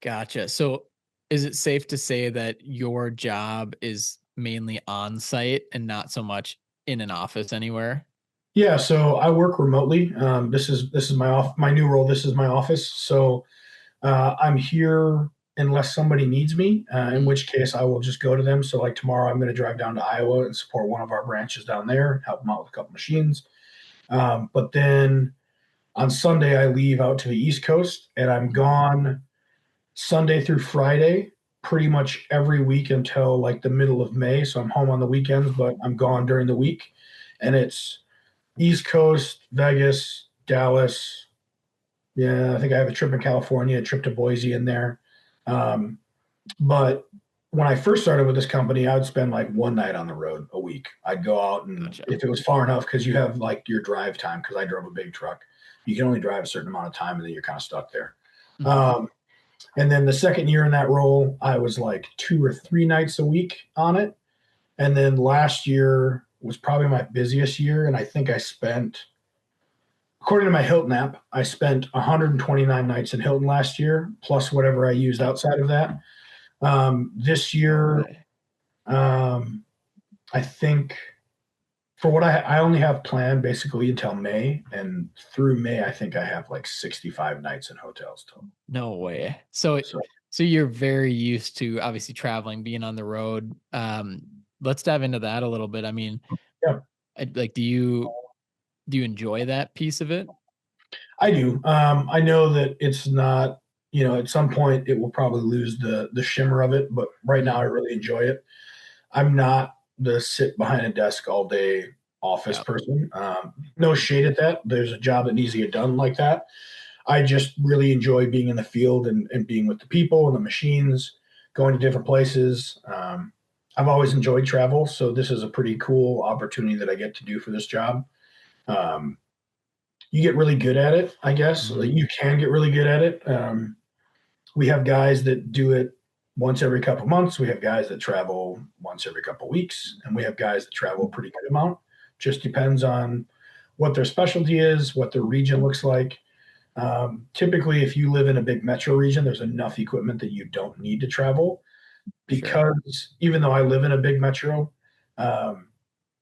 Gotcha. So is it safe to say that your job is mainly on site and not so much in an office anywhere? Yeah, so I work remotely. This is my new role. This is my office. So I'm here unless somebody needs me, in Mm. which case I will just go to them. So like tomorrow, I'm going to drive down to Iowa and support one of our branches down there, help them out with a couple machines. But then on Sunday, I leave out to the East Coast, and I'm gone Sunday through Friday, pretty much every week until like the middle of May. So I'm home on the weekends, but I'm gone during the week. And it's East Coast, Vegas, Dallas. Yeah, I think I have a trip in California, a trip to Boise in there. Um, but when I first started with this company, I would spend like one night on the road a week. I'd go out, and Gotcha. if it was far enough, because you have like your drive time, because I drove a big truck, you can only drive a certain amount of time and then you're kind of stuck there. Mhm. Um, and then the second year in that role, I was like 2 or 3 nights a week on it. And then last year was probably my busiest year. And I think I spent, according to my Hilton app, I spent 129 nights in Hilton last year, plus whatever I used Yeah. outside of that. This No year, way. um, I think for what I only have planned basically until May. And through May, I think I have like 65 nights in hotels total. No way. So So, so you're very used to obviously traveling, being on the road. Let's dive into that a little bit. I mean, yeah. like do you enjoy that piece of it? I do. I know that it's not, at some point it will probably lose the shimmer of it, but right now I Mhm. really enjoy it. I'm not the sit behind a desk all day office Yeah. person. No shade at that. There's a job that needs to get done like that. I just really enjoy being in the field and being with the people and the machines, going to different places. I've always enjoyed travel, so this is a pretty cool opportunity that I get to do for this job. Um, you get really good at it, I guess. Like, Mhm. you can get really good at it. We have guys that do it once every couple months. We have guys that travel once every couple weeks, and we have guys that travel a pretty good amount. Just depends on what their specialty is, what their region looks like. Typically, if you live in a big metro region, there's enough equipment that you don't need to travel. Sure. Because even though I live in a big metro, um,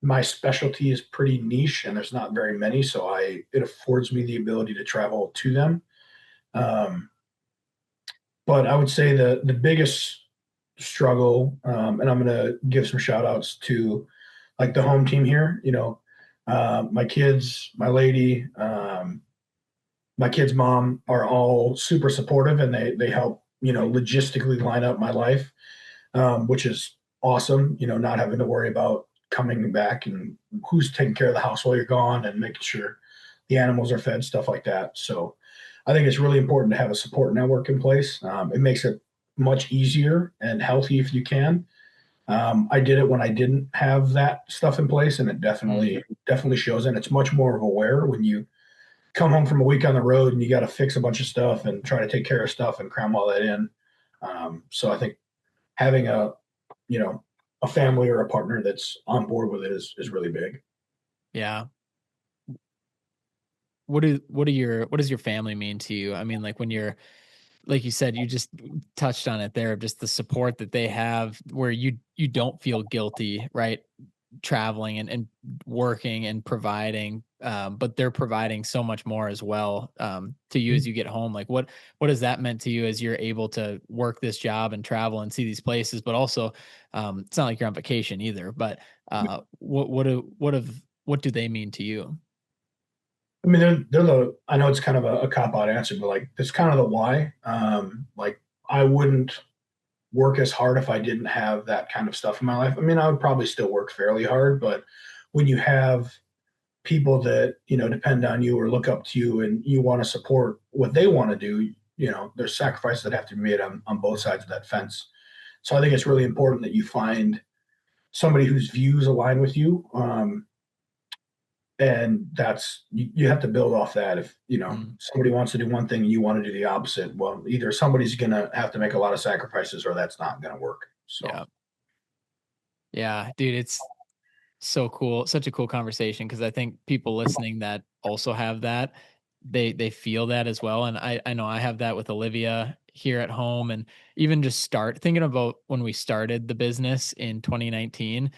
my specialty is pretty niche and there's not very many. So it affords me the ability to travel to them. Um, but I would say the biggest struggle, and I'm going to give some shout outs to like the home team here, my kids, my lady, my kid's mom are all super supportive and they help, logistically line up my life, which is awesome, not having to worry about coming back and who's taking care of the house while you're gone and making sure the animals are fed, stuff like that. So I think it's really important to have a support network in place. It makes it much easier and healthy if you can. I did it when I didn't have that stuff in place, and it Mm. definitely shows. And it's much more of aware when you come home from a week on the road and you got to fix a bunch of stuff and try to take care of stuff and cram all that in. So I think having a, you know, a family or a partner that's on board with it is really big. Yeah. What does your family mean to you? I mean, like when you're, like you said, you just touched on it there, just the support that they have where you don't feel guilty, right? Traveling and working and providing, but they're providing so much more as well, to you as you get home. Like what has that meant to you as you're able to work this job and travel and see these places, but also, it's not like you're on vacation either, but what do they mean to you? I mean, they're the. I know it's kind of a cop out answer, but like that's kind of the why. Like I wouldn't work as hard if I didn't have that kind of stuff in my life. I mean, I would probably still work fairly hard, but when you have people that depend on you or look up to you, and you want to support what they want to do, there's sacrifices that have to be made on both sides of that fence. So I think it's really important that you find somebody whose views align with you. And that's you have to build off that. If Mm, somebody wants to do one thing and you want to do the opposite, well, either somebody's gonna have to make a lot of sacrifices or that's not gonna work. So yeah. Yeah, dude, it's so cool. Such a cool conversation because I think people listening that also have that, they feel that as well. And I know I have that with Olivia here at home, and even just start thinking about when we started the business in 2019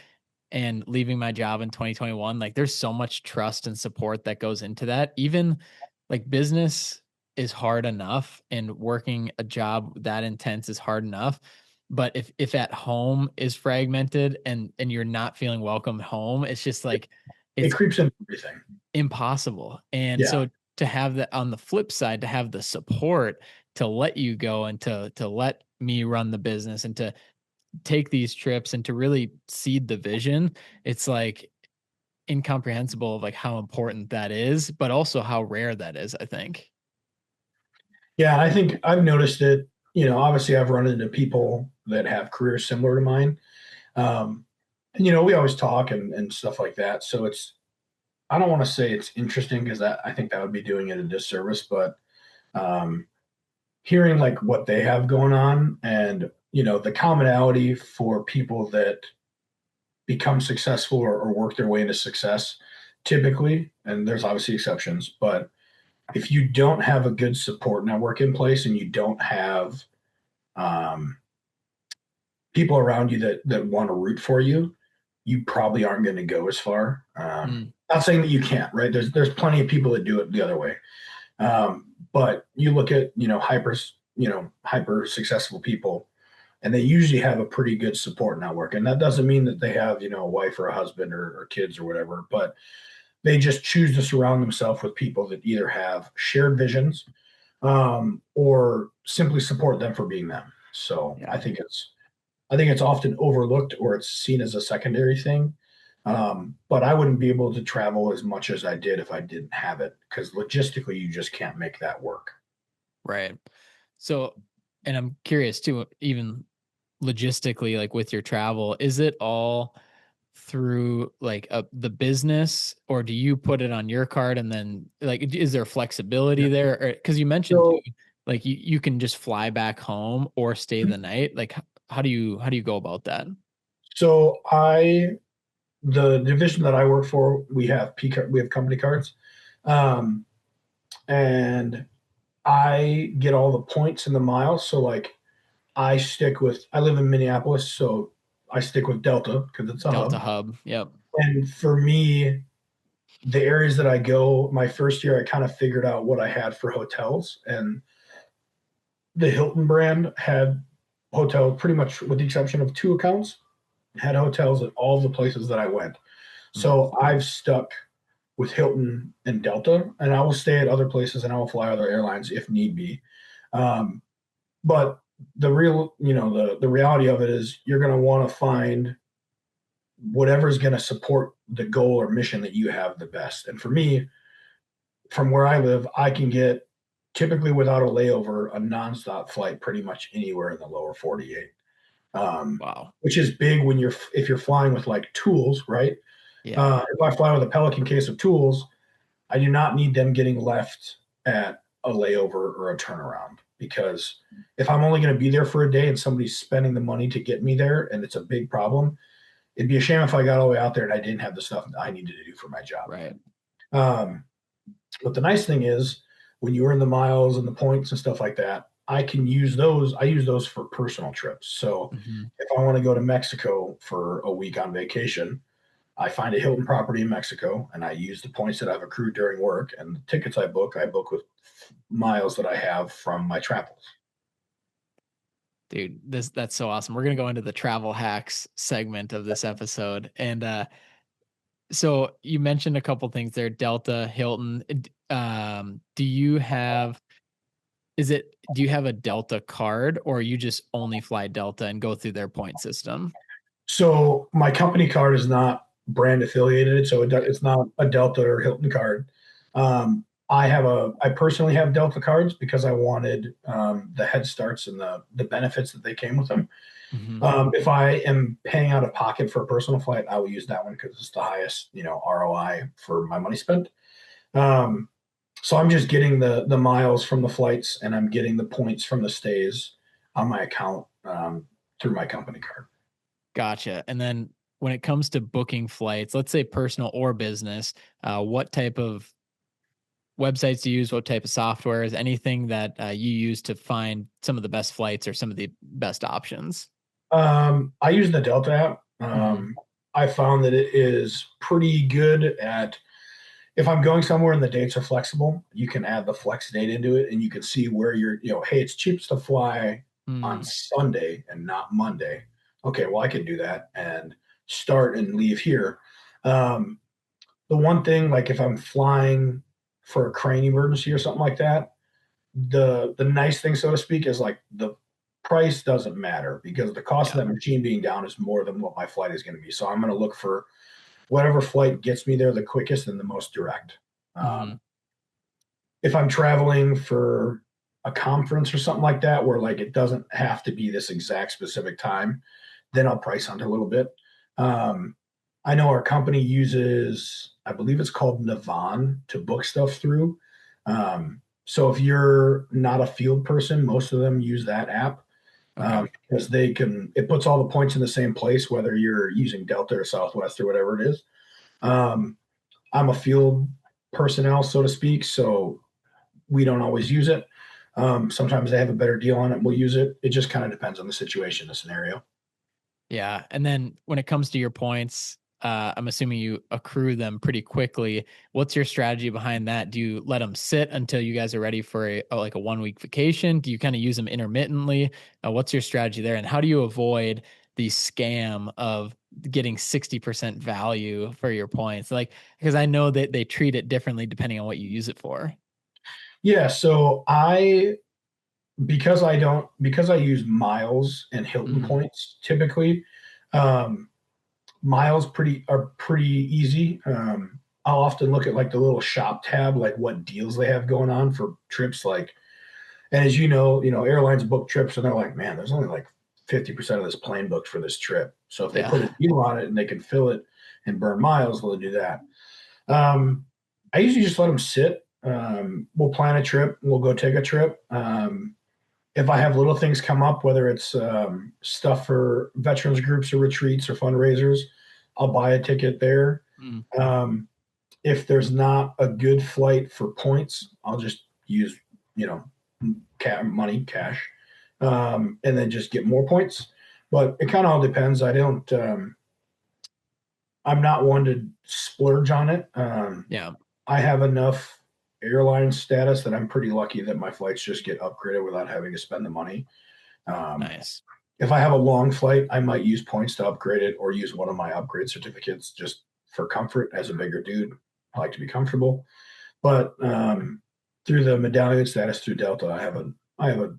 and leaving my job in 2021. Like there's so much trust and support that goes into that. Even like business is hard enough and working a job that intense is hard enough. But if at home is fragmented and you're not feeling welcome home, it's just like it it's creeps into everything. impossible. And Yeah. so to have that on the flip side, to have the support to let you go and to let me run the business and to take these trips and to really seed the vision, it's like incomprehensible of like how important that is, but also how rare that is, I think. Yeah, I think I've noticed it. Obviously, I've run into people that have careers similar to mine. And we always talk and stuff like that. So I don't want to say it's interesting because I think that would be doing it a disservice, but um, hearing like what they have going on, and the commonality for people that become successful or work their way into success typically, and there's obviously exceptions, but if you don't have a good support network in place and you don't have um, people around you that want to root for you, you probably aren't going to go as far. Mm, Not saying that you can't, right? There's plenty of people that do it the other way. But you look at hyper successful people, and they usually have a pretty good support network. And that doesn't mean that they have a wife or a husband or kids or whatever, but they just choose to surround themselves with people that either have shared visions, or simply support them for being them. So yeah. I think it's often overlooked or it's seen as a secondary thing. But I wouldn't be able to travel as much as I did if I didn't have it, because logistically you just can't make that work. Right. So, and I'm curious too, even logistically, like with your travel, is it all through like the business, or do you put it on your card and then like is there flexibility Yeah. there? Because you mentioned too, So, like you can just fly back home or stay the night. Like how do you go about that? so the division that I work for, we have company cards, um, and I get all the points and the miles. So like I live in Minneapolis, so I stick with Delta because it's a Delta hub. Hub. Yep. And for me, the areas that I go, my first year, I kind of figured out what I had for hotels, and the Hilton brand had hotel pretty much with the exception of two accounts, had hotels at all the places that I went. Mm, So I've stuck with Hilton and Delta, and I will stay at other places and I will fly other airlines if need be. Um, but the real, the reality of it is you're going to want to find whatever is going to support the goal or mission that you have the best. And for me, from where I live, I can get typically without a layover a nonstop flight pretty much anywhere in the lower 48. wow. Which is big when if you're flying with like tools, right? Yeah. If I fly with a Pelican case of tools, I do not need them getting left at a layover or a turnaround. because if I'm only going to be there for a day and somebody's spending the money to get me there and it's a big problem, it'd be a shame if I got all the way out there and I didn't have the stuff I needed to do for my job. Right. Um, but the nice thing is when you earn the miles and the points and stuff like that, I can use those. I use those for personal trips. So Mm-hmm. if I want to go to Mexico for a week on vacation, I find a Hilton property in Mexico and I use the points that I've accrued during work, and the tickets I book with miles that I have from my travels. Dude, that's so awesome. We're gonna go into the travel hacks segment of this episode. And so you mentioned a couple things there, Delta, Hilton. Do you have do you have a Delta card, or you just only fly Delta and go through their point system? So my company card is not brand affiliated, so Okay. it's not a Delta or Hilton card. I personally have Delta cards because I wanted the head starts and the benefits that they came with them. Hmm. If I am paying out of pocket for a personal flight, I will use that one because it's the highest, ROI for my money spent. Um, so I'm just getting the miles from the flights and I'm getting the points from the stays on my account through my company card. Gotcha. And then when it comes to booking flights, let's say personal or business, what type of websites do you use? What type of software? Is anything that you use to find some of the best flights or some of the best options? I use the Delta app. Hmm. I found that it is pretty good at if I'm going somewhere and the dates are flexible, you can add the flex date into it and you can see where hey, it's cheapest to fly on Mm, Sunday and not Monday. Okay, well, I can do that and start and leave here. Um, the one thing, like if I'm flying for a crane emergency or something like that, the nice thing, so to speak, is like the price doesn't matter because the cost of yeah. that machine being down is more than what my flight is going to be. So I'm going to look for whatever flight gets me there the quickest and the most direct. Hmm. If I'm traveling for a conference or something like that, where like it doesn't have to be this exact specific time, then I'll price hunt a little bit. Um, I know our company uses, I believe it's called Navan to book stuff through. So if you're not a field person, most of them use that app Okay. because it puts all the points in the same place, whether you're using Delta or Southwest or whatever it is. Um, I'm a field personnel, so to speak, so we don't always use it. Sometimes they have a better deal on it. We'll use it. It just kind of depends on the situation, the scenario. Yeah. And then when it comes to your points, I'm assuming you accrue them pretty quickly. What's your strategy behind that? Do you let them sit until you guys are ready for like a 1 week vacation? Do you kind of use them intermittently? What's your strategy there? And how do you avoid the scam of getting 60% value for your points? Like, because I know that they treat it differently depending on what you use it for. Yeah, so because I use miles and Hilton Hmm. points typically. Um, miles are pretty easy. I'll often look at like the little shop tab, like what deals they have going on for trips. Like, and as airlines book trips and they're like, man, there's only like 50% of this plane booked for this trip. So if they Yeah. put a deal on it and they can fill it and burn miles, they'll do that. Um, I usually just let them sit. We'll plan a trip. We'll go take a trip. If I have little things come up, whether it's stuff for veterans groups or retreats or fundraisers, I'll buy a ticket there. Mm. Um, if there's not a good flight for points, I'll just use, you know, money, cash, and then just get more points. But it kind of all depends. I'm not one to splurge on it. Yeah. I have enough airline status that I'm pretty lucky that my flights just get upgraded without having to spend the money. Um, Nice. if I have a long flight, I might use points to upgrade it or use one of my upgrade certificates just for comfort as a bigger dude. I like to be comfortable. But through the medallion status through Delta, I have a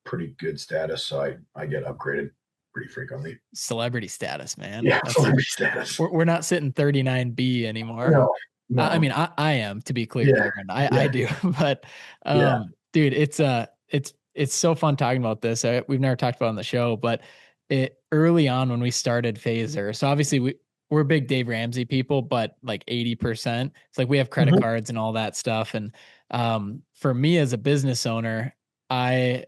pretty good status, so I get upgraded pretty frequently. Celebrity status, man. Yeah, That's celebrity status. we're not sitting 39B anymore. No, I no, mean, I am, to be clear, yeah, Darren. I yeah, do, but yeah. dude, it's so fun talking about this. We've never talked about it on the show, but it early on when we started Phaser. So obviously we're big Dave Ramsey people, but like 80%. It's like we have credit Mhm. cards and all that stuff. And for me as a business owner, I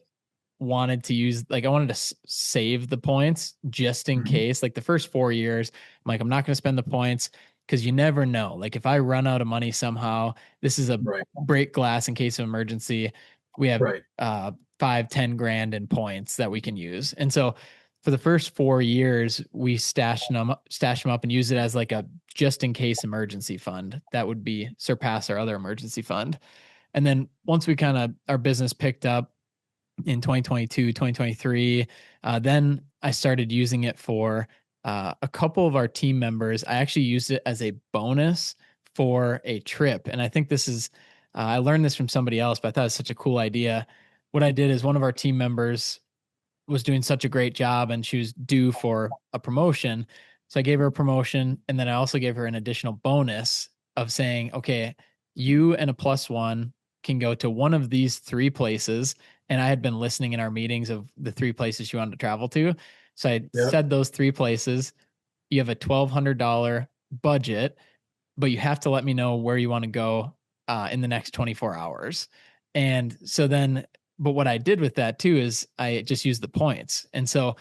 wanted to use, like, I wanted to save the points just in Mhm. case. Like the first 4 years, I'm like, I'm not going to spend the points because you never know. Like if I run out of money somehow, this is a Right. break glass in case of emergency. We have Right. 5-10 grand in points that we can use. And so for the first 4 years, we stash them up and use it as like a just in case emergency fund that would be surpass our other emergency fund. And then once we kind of our business picked up in 2022, 2023. Then I started using it for a couple of our team members. I actually used it as a bonus for a trip. And I think this is, I learned this from somebody else, but I thought it was such a cool idea. What I did is one of our team members was doing such a great job and she was due for a promotion. So I gave her a promotion and then I also gave her an additional bonus of saying, okay, you and a plus one can go to one of these three places. And I had been listening in our meetings of the three places she wanted to travel to. So I Yep. said those three places. You have a $1,200 budget, but you have to let me know where you want to go in the next 24 hours. And so then, but what I did with that too is I just used the points. And so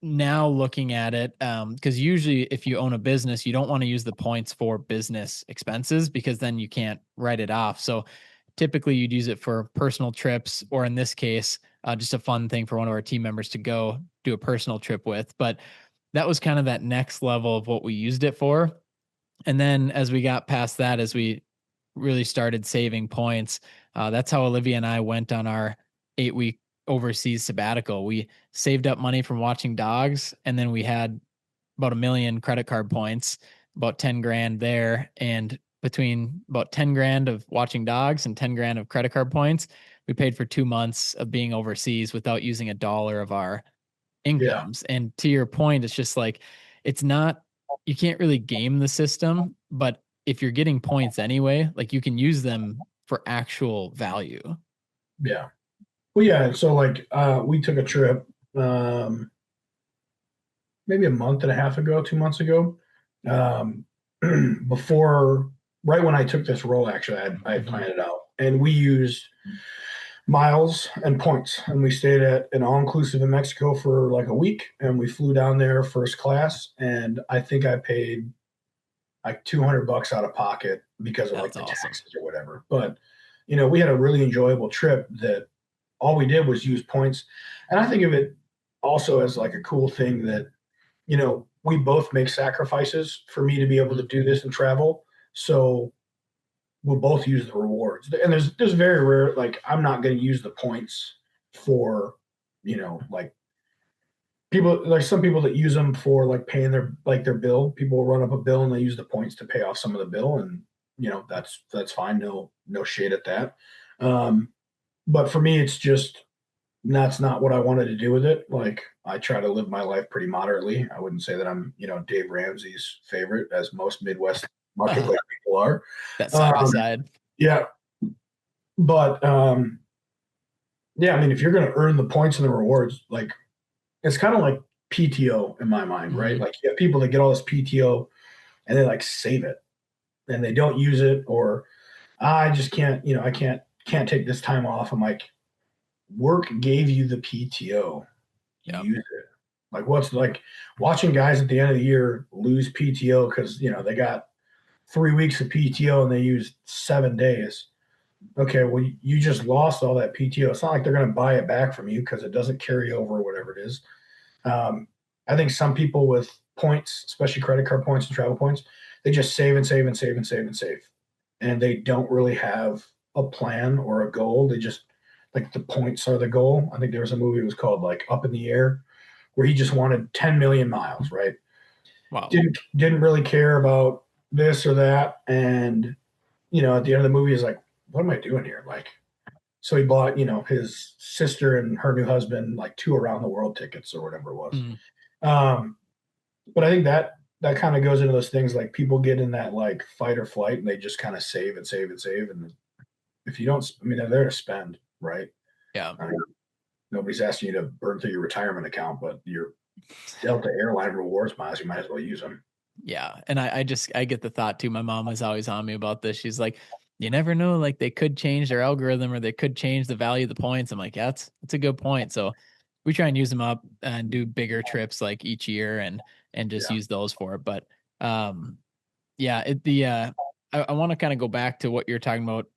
now looking at it, because usually if you own a business, you don't want to use the points for business expenses because then you can't write it off. So typically you'd use it for personal trips, or in this case, just a fun thing for one of our team members to go do a personal trip with. But that was kind of that next level of what we used it for. And then as we got past that, as we really started saving points, that's how Olivia and I went on our 8 week overseas sabbatical. We saved up money from watching dogs, and then we had about 1 million credit card points, about 10 grand there. And between about 10 grand of watching dogs and 10 grand of credit card points, we paid for 2 months of being overseas without using a dollar of our Yeah. incomes. And to your point, it's just like, it's not, you can't really game the system, but if you're getting points anyway, like you can use them for actual value. Yeah. Well, yeah. So like, we took a trip, maybe a month and a half ago, 2 months ago, um, before, right when I took this role, actually, I had Mhm. planned it out, and we used miles and points, and we stayed at an all-inclusive in Mexico for like a week, and we flew down there first class, and I think I paid like $200 out of pocket because of like That's the awesome. taxes or whatever. But we had a really enjoyable trip that all we did was use points, and I think of it also as like a cool thing that we both make sacrifices for me to be able to Mhm. do this and travel. So we'll both use the rewards. And there's very rare, like I'm not going to use the points for, like people, like some people that use them for like paying their bill. People will run up a bill and they use the points to pay off some of the bill. And, that's fine. No shade at that. Um, but for me, it's just, that's not what I wanted to do with it. Like I try to live my life pretty moderately. I wouldn't say that I'm, Dave Ramsey's favorite, as most Midwest marketplace people are. That side by Um, side. yeah, but yeah, I mean, if you're going to earn the points and the rewards, like it's kind of like PTO in my mind, right? Mhm. Like you have people that get all this PTO and they like save it and they don't use it, or I just can't, I can't take this time off. I'm like, work gave you the PTO, Yeah. use it. Like what's like watching guys at the end of the year lose PTO because they got 3 weeks of PTO and they used 7 days. Okay, well you just lost all that PTO. It's not like they're going to buy it back from you because it doesn't carry over or whatever it is. I think some people with points, especially credit card points and travel points, they just save and save and save and save and save, and they don't really have a plan or a goal. They just like the points are the goal. I think there was a movie that was called like Up in the Air where he just wanted 10 million miles, right? Wow. Didn't really care about this or that. And, at the end of the movie, he's like, what am I doing here? Like, so he bought, his sister and her new husband like two around the world tickets or whatever it was. Mhm. Um, but I think that kind of goes into those things like people get in that like fight or flight and they just kind of save and save and save. And if you don't, I mean, they're there to spend, right? Yeah. I mean, nobody's asking you to burn through your retirement account, but your Delta Airline rewards miles, you might as well use them. Yeah. And I get the thought too. My mom was always on me about this. She's like, you never know, like they could change their algorithm or they could change the value of the points. I'm like, yeah, that's a good point. So we try and use them up and do bigger trips like each year and just Yeah. use those for it. But yeah, I want to kind of go back to what you're talking about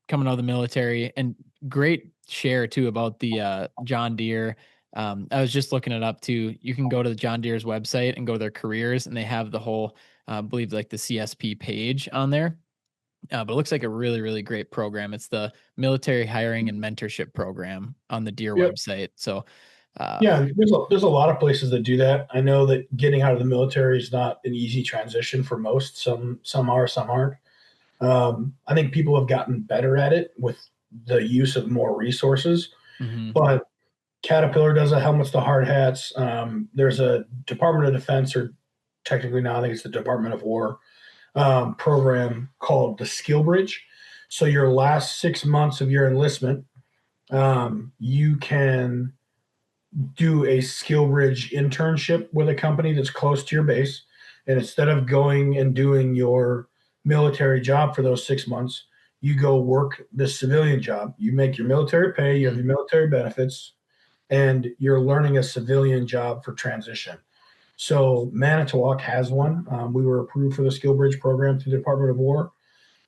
coming out of the military, and great share too about the John Deere. I was just looking it up too. You can go to the John Deere's website and go to their careers, and they have the whole, I believe, like the CSP page on there. But it looks like a really, really great program. It's the Military Hiring and Mentorship Program on the Deere Yep. website. So, Yeah, there's a lot of places that do that. I know that getting out of the military is not an easy transition for most. Some are, some aren't. I think people have gotten better at it with the use of more resources. mhm, But Caterpillar does a helmets to hard hats. There's a Department of Defense, or technically now I think it's the Department of War, program called the Skill Bridge. So your last 6 months of your enlistment, you can do a skill bridge internship with a company that's close to your base. And instead of going and doing your military job for those 6 months, you go work the civilian job. You make your military pay, you have mhm, your military benefits, and you're learning a civilian job for transition. So Manitowoc has one. We were approved for the Skill Bridge program through the Department of War,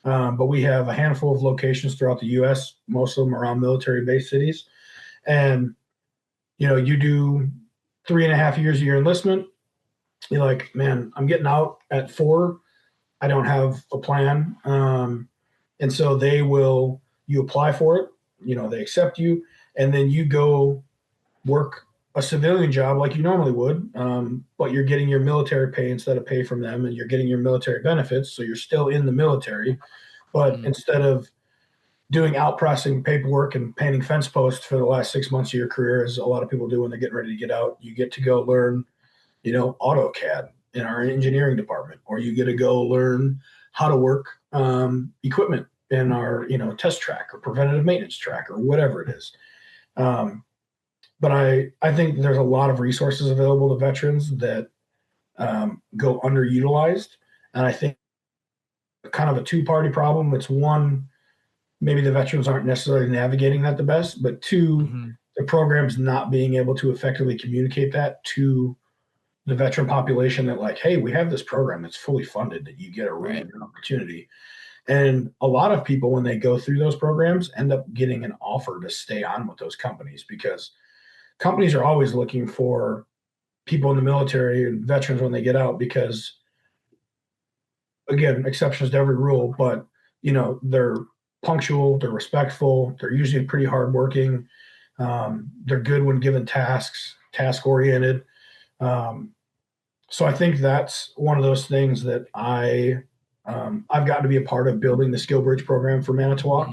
but we have a handful of locations throughout the U.S., most of them around military base cities. And you do 3.5 years of your enlistment. You're like, man, I'm getting out at 4. I don't have a plan. And so you apply for it, they accept you, and then you go work a civilian job like you normally would, but you're getting your military pay instead of pay from them, and you're getting your military benefits. So you're still in the military, but mhm. instead of doing outpressing paperwork and painting fence posts for the last 6 months of your career, as a lot of people do when they're getting ready to get out, you get to go learn, AutoCAD in our engineering department, or you get to go learn how to work equipment in our, test track or preventative maintenance track or whatever it is. Um, but I think there's a lot of resources available to veterans that go underutilized, and I think kind of a two-party problem. It's one, maybe the veterans aren't necessarily navigating that the best, but two, Mhm. the program's not being able to effectively communicate that to the veteran population, that like, hey, we have this program that's fully funded, that you get a really Right. good opportunity. And a lot of people, when they go through those programs, end up getting an offer to stay on with those companies, because companies are always looking for people in the military and veterans when they get out, because again, exceptions to every rule, but they're punctual, they're respectful, they're usually pretty hardworking, they're good when given tasks, task oriented. Um, so I think that's one of those things that I've gotten to be a part of, building the Skill Bridge program for Manitowoc,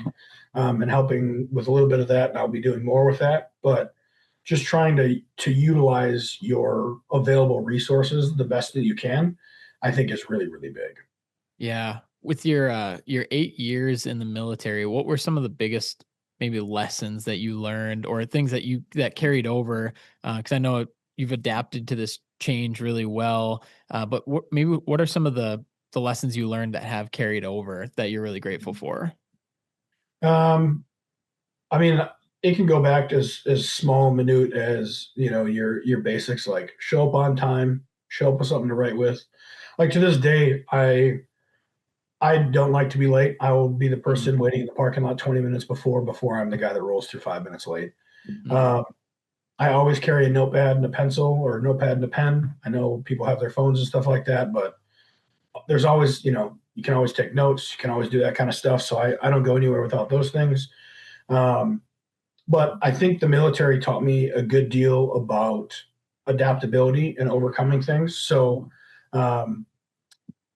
Mhm. and helping with a little bit of that, and I'll be doing more with that. But just trying to utilize your available resources the best that you can, I think is really, really big. Yeah. With your 8 years in the military, what were some of the biggest maybe lessons that you learned or things that carried over? Because I know you've adapted to this change really well. But what are some of the lessons you learned that have carried over that you're really grateful for? Um, I mean, it can go back to as small and minute as your basics, like show up on time, show up with something to write with. Like to this day, I don't like to be late. I will be the Mm, person waiting in the parking lot 20 minutes before I'm the guy that rolls through 5 minutes late. mm, Um, I always carry a notepad and a pencil, or a notepad and a pen. I know people have their phones and stuff like that, but there's always, you can always take notes. You can always do that kind of stuff. So I don't go anywhere without those things. Um, but I think the military taught me a good deal about adaptability and overcoming things. So um,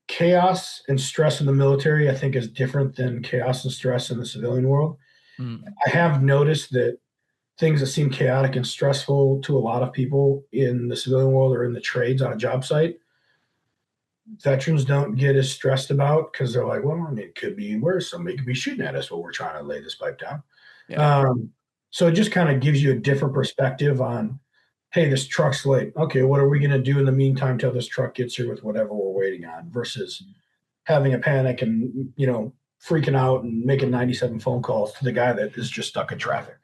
chaos and stress in the military, I think, is different than chaos and stress in the civilian world. mm. I have noticed that things that seem chaotic and stressful to a lot of people in the civilian world or in the trades on a job site, veterans don't get as stressed about, because they're like, well, I mean, it could be worse. Somebody could be shooting at us while we're trying to lay this pipe down. Yeah. Um, so it just kind of gives you a different perspective on, hey, this truck's late. Okay, what are we going to do in the meantime till this truck gets here with whatever we're waiting on, versus having a panic and, freaking out and making 97 phone calls to the guy that is just stuck in traffic.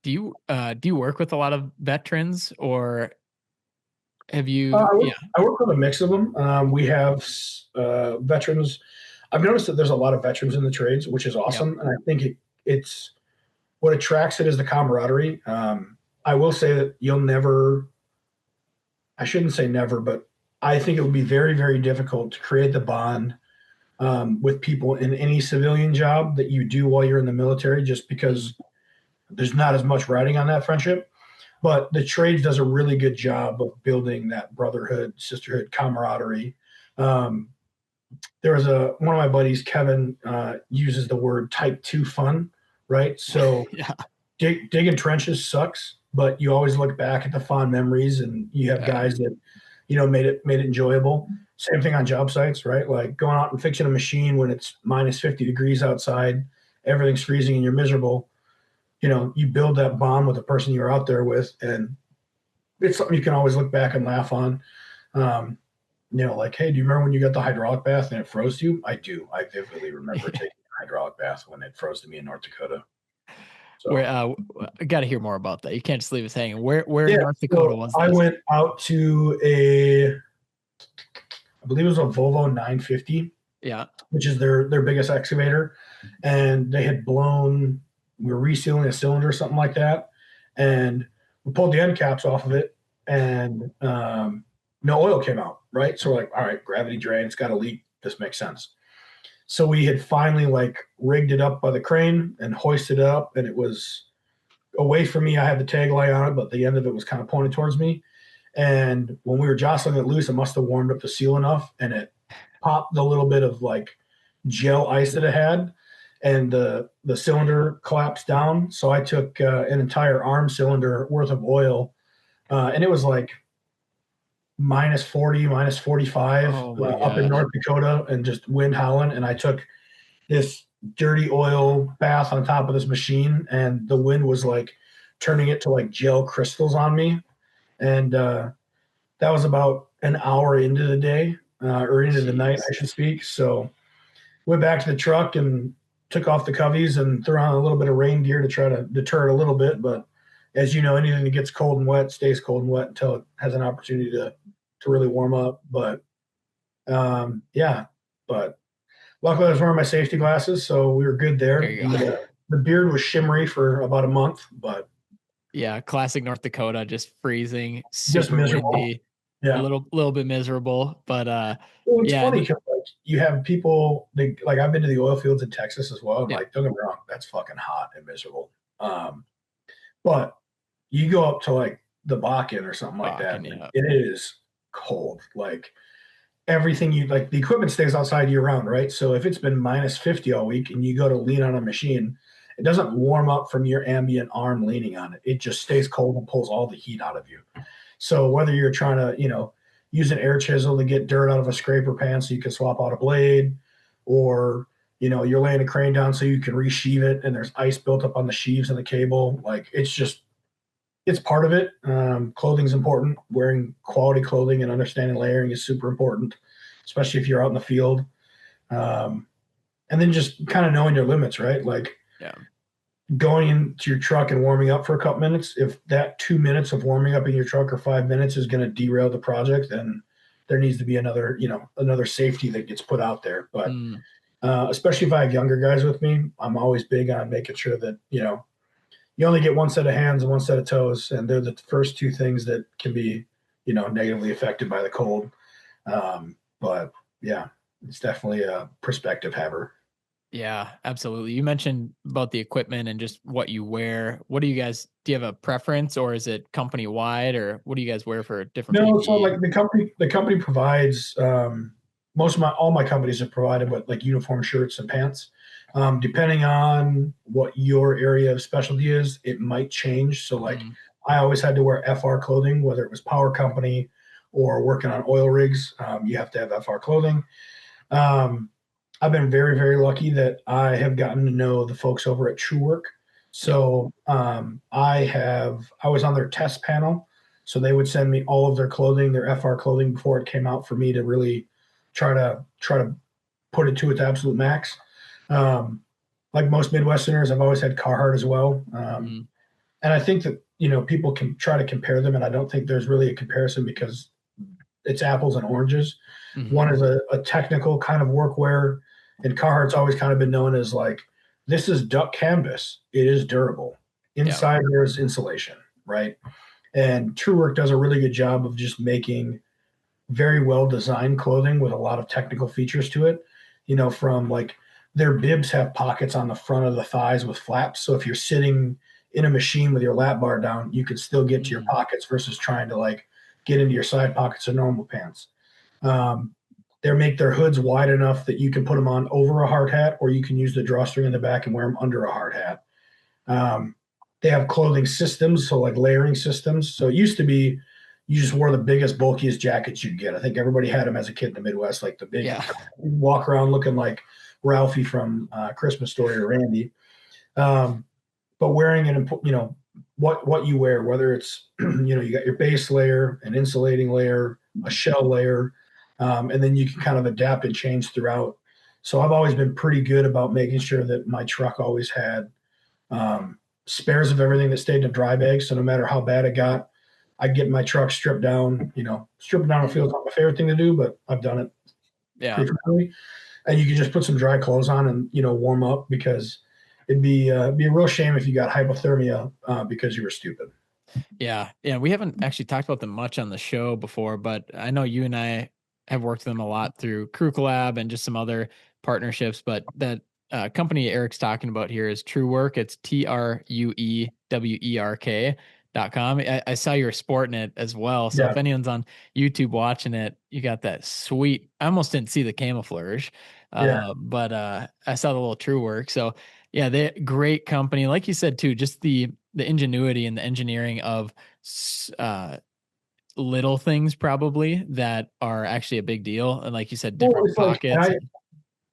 Do you work with a lot of veterans, or have you? Yeah, I work with a mix of them. We have veterans. I've noticed that there's a lot of veterans in the trades, which is yep, awesome, and I think it's what attracts it is the camaraderie. I will say that you'll never. I shouldn't say never, but I think it would be very, very difficult to create the bond with people in any civilian job that you do while you're in the military, just mm, because there's not as much riding on that friendship. But the trades does a really good job of building that brotherhood, sisterhood, camaraderie. Um, there was one of my buddies, Kevin, uses the word type two fun, right? So yeah, digging trenches sucks, but you always look back at the fond memories, and you have yeah, guys that made it enjoyable. Same thing on job sites, right? Like going out and fixing a machine when it's minus 50 degrees outside, everything's freezing, and you're miserable. You build that bond with the person you're out there with, and it's something you can always look back and laugh on. Um, like, hey, do you remember when you got the hydraulic bath and it froze to you? I do. I vividly remember taking a hydraulic bath when it froze to me in North Dakota. where So I got to hear more about that. You can't just leave us hanging. Where in yeah, North Dakota so was I this? went out to I believe it was a Volvo 950, Yeah, which is their biggest excavator, and they had blown. We were resealing a cylinder or something like that, and we pulled the end caps off of it, and no oil came out. Right, so we're like, all right, gravity drain, it's got a leak. This makes sense. So we had finally like rigged it up by the crane and hoisted it up, and it was away from me. I had the tag light on it, but the end of it was kind of pointed towards me. And when we were jostling it loose, it must have warmed up the seal enough, and it popped the little bit of like gel ice that it had, and the cylinder collapsed down. So I took an entire arm cylinder worth of oil, and it was like minus 40, minus 45 oh my up in gosh, North Dakota, and just wind howling. And I took this dirty oil bath on top of this machine, and the wind was like turning it to like gel crystals on me. And that was about an hour into the day, or into the night, jeez. I should speak. So went back to the truck and took off the coveys and threw on a little bit of rain gear to try to deter it a little bit. But as you know, anything that gets cold and wet stays cold and wet until it has an opportunity to really warm up. But yeah, but luckily I was wearing my safety glasses, so we were good There there. you go. The beard was shimmery for about a month, but Yeah, classic North Dakota, just freezing, just super miserable. windy, a Yeah. little bit miserable, but Well, it's yeah, funny because like you have people like I've been to the oil fields in Texas as well. And yeah, like, don't get me wrong, that's fucking hot and miserable. But you go up to like the Bakken or something like that, fucking and yeah. it is cold. Like everything you like, the equipment stays outside year round, right? So if it's been minus 50 all week and you go to lean on a machine, it doesn't warm up from your ambient arm leaning on it. It just stays cold and pulls all the heat out of you. So whether you're trying to, use an air chisel to get dirt out of a scraper pan so you can swap out a blade, or you're laying a crane down so you can resheave it and there's ice built up on the sheaves and the cable, like it's part of it. Clothing's important. Wearing quality clothing and understanding layering is super important, especially if you're out in the field. Um, and then just kind of knowing your limits, right? Like Yeah. going into your truck and warming up for a couple minutes. If that 2 minutes of warming up in your truck or 5 minutes is going to derail the project, then there needs to be another safety that gets put out there. But Mm, especially if I have younger guys with me, I'm always big on making sure that you only get one set of hands and one set of toes, and they're the first two things that can be, negatively affected by the cold. But yeah, it's definitely a perspective haver. yeah, absolutely. You mentioned about the equipment and just what you wear. What do you have a preference, or is it company wide, or what do you guys wear for different No, so PPE? like the company provides most of my all my companies have provided with like uniform shirts and pants. Depending on what your area of specialty is, it might change. So like Mm, I always had to wear FR clothing, whether it was power company or working on oil rigs. You have to have FR clothing. Um, I've been very, very lucky that I have gotten to know the folks over at True Work. yep. So I was on their test panel. So they would send me all of their clothing, their FR clothing before it came out for me to really try to put it to its absolute max. Um, like most Midwesterners, I've always had Carhartt as well. Mm, And I think that, people can try to compare them, and I don't think there's really a comparison because it's apples and oranges. mm-hmm. One is a technical kind of workwear, and Carhartt's always kind of been known as like, this is duck canvas. It is durable. Yeah. Inside there's insulation, right? And TrueWork does a really good job of just making very well designed clothing with a lot of technical features to it. From like their bibs have pockets on the front of the thighs with flaps. So if you're sitting in a machine with your lap bar down, you can still get to your Mm, pockets versus trying to like get into your side pockets of normal pants. Um, they make their hoods wide enough that you can put them on over a hard hat, or you can use the drawstring in the back and wear them under a hard hat. Um, they have clothing systems, so like layering systems. So it used to be you just wore the biggest, bulkiest jackets you'd get. I think everybody had them as a kid in the Midwest, like the big yeah. walk around looking like Ralphie from Christmas Story or Randy. Um, but wearing it, what you wear, whether it's you got your base layer, an insulating layer, a shell layer, and then you can kind of adapt and change throughout. So I've always been pretty good about making sure that my truck always had spares of everything that stayed in a dry bag. So no matter how bad it got, I'd get my truck stripped down. Stripping down a Mm, field's not my favorite thing to do, but I've done it yeah. pretty frequently. And you can just put some dry clothes on and warm up, because it'd be a real shame if you got hypothermia because you were stupid. Yeah. Yeah. We haven't actually talked about them much on the show before, but I know you and I have worked with them a lot through Crew Collab and just some other partnerships. But that company Eric's talking about here is TrueWork. It's TrueWerk.com. I saw you were sporting it as well. So Yeah, if anyone's on YouTube watching it, you got that sweet. I almost didn't see the camouflage, yeah. but I saw the little TrueWork. So yeah, they great company. Like you said too, just the ingenuity and the engineering of uh, little things probably that are actually a big deal. And like you said, Well, different it's like, pockets.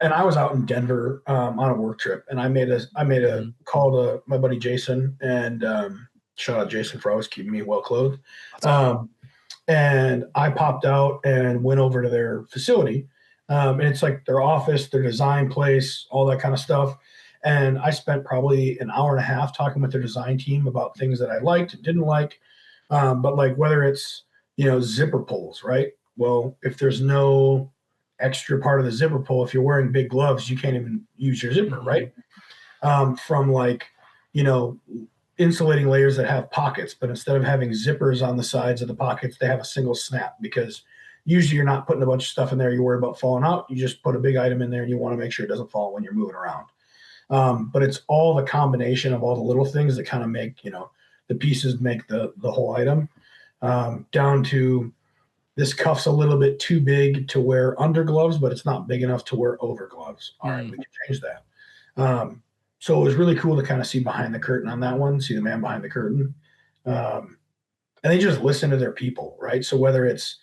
and I was out in Denver on a work trip, and I made a Mhm. call to my buddy Jason, and shout out Jason for always keeping me well clothed. That's awesome. Um, and I popped out and went over to their facility. And it's like their office, their design place, all that kind of stuff. And I spent probably an hour and a half talking with their design team about things that I liked and didn't like. But like whether it's, zipper pulls, right? Well, if there's no extra part of the zipper pull, if you're wearing big gloves, you can't even use your zipper, Hmm. right? From like, you know, insulating layers that have pockets, but instead of having zippers on the sides of the pockets, they have a single snap, because usually you're not putting a bunch of stuff in there you're worried about falling out. You just put a big item in there and you want to make sure it doesn't fall when you're moving around. But it's all the combination of all the little things that kind of make, the pieces make the whole item, down to this cuff's a little bit too big to wear under gloves, but it's not big enough to wear over gloves. All right, we Mm. can change that. Um, so it was really cool to kind of see behind the curtain on that one, see the man behind the curtain. Um, and they just listen to their people, right? So whether it's,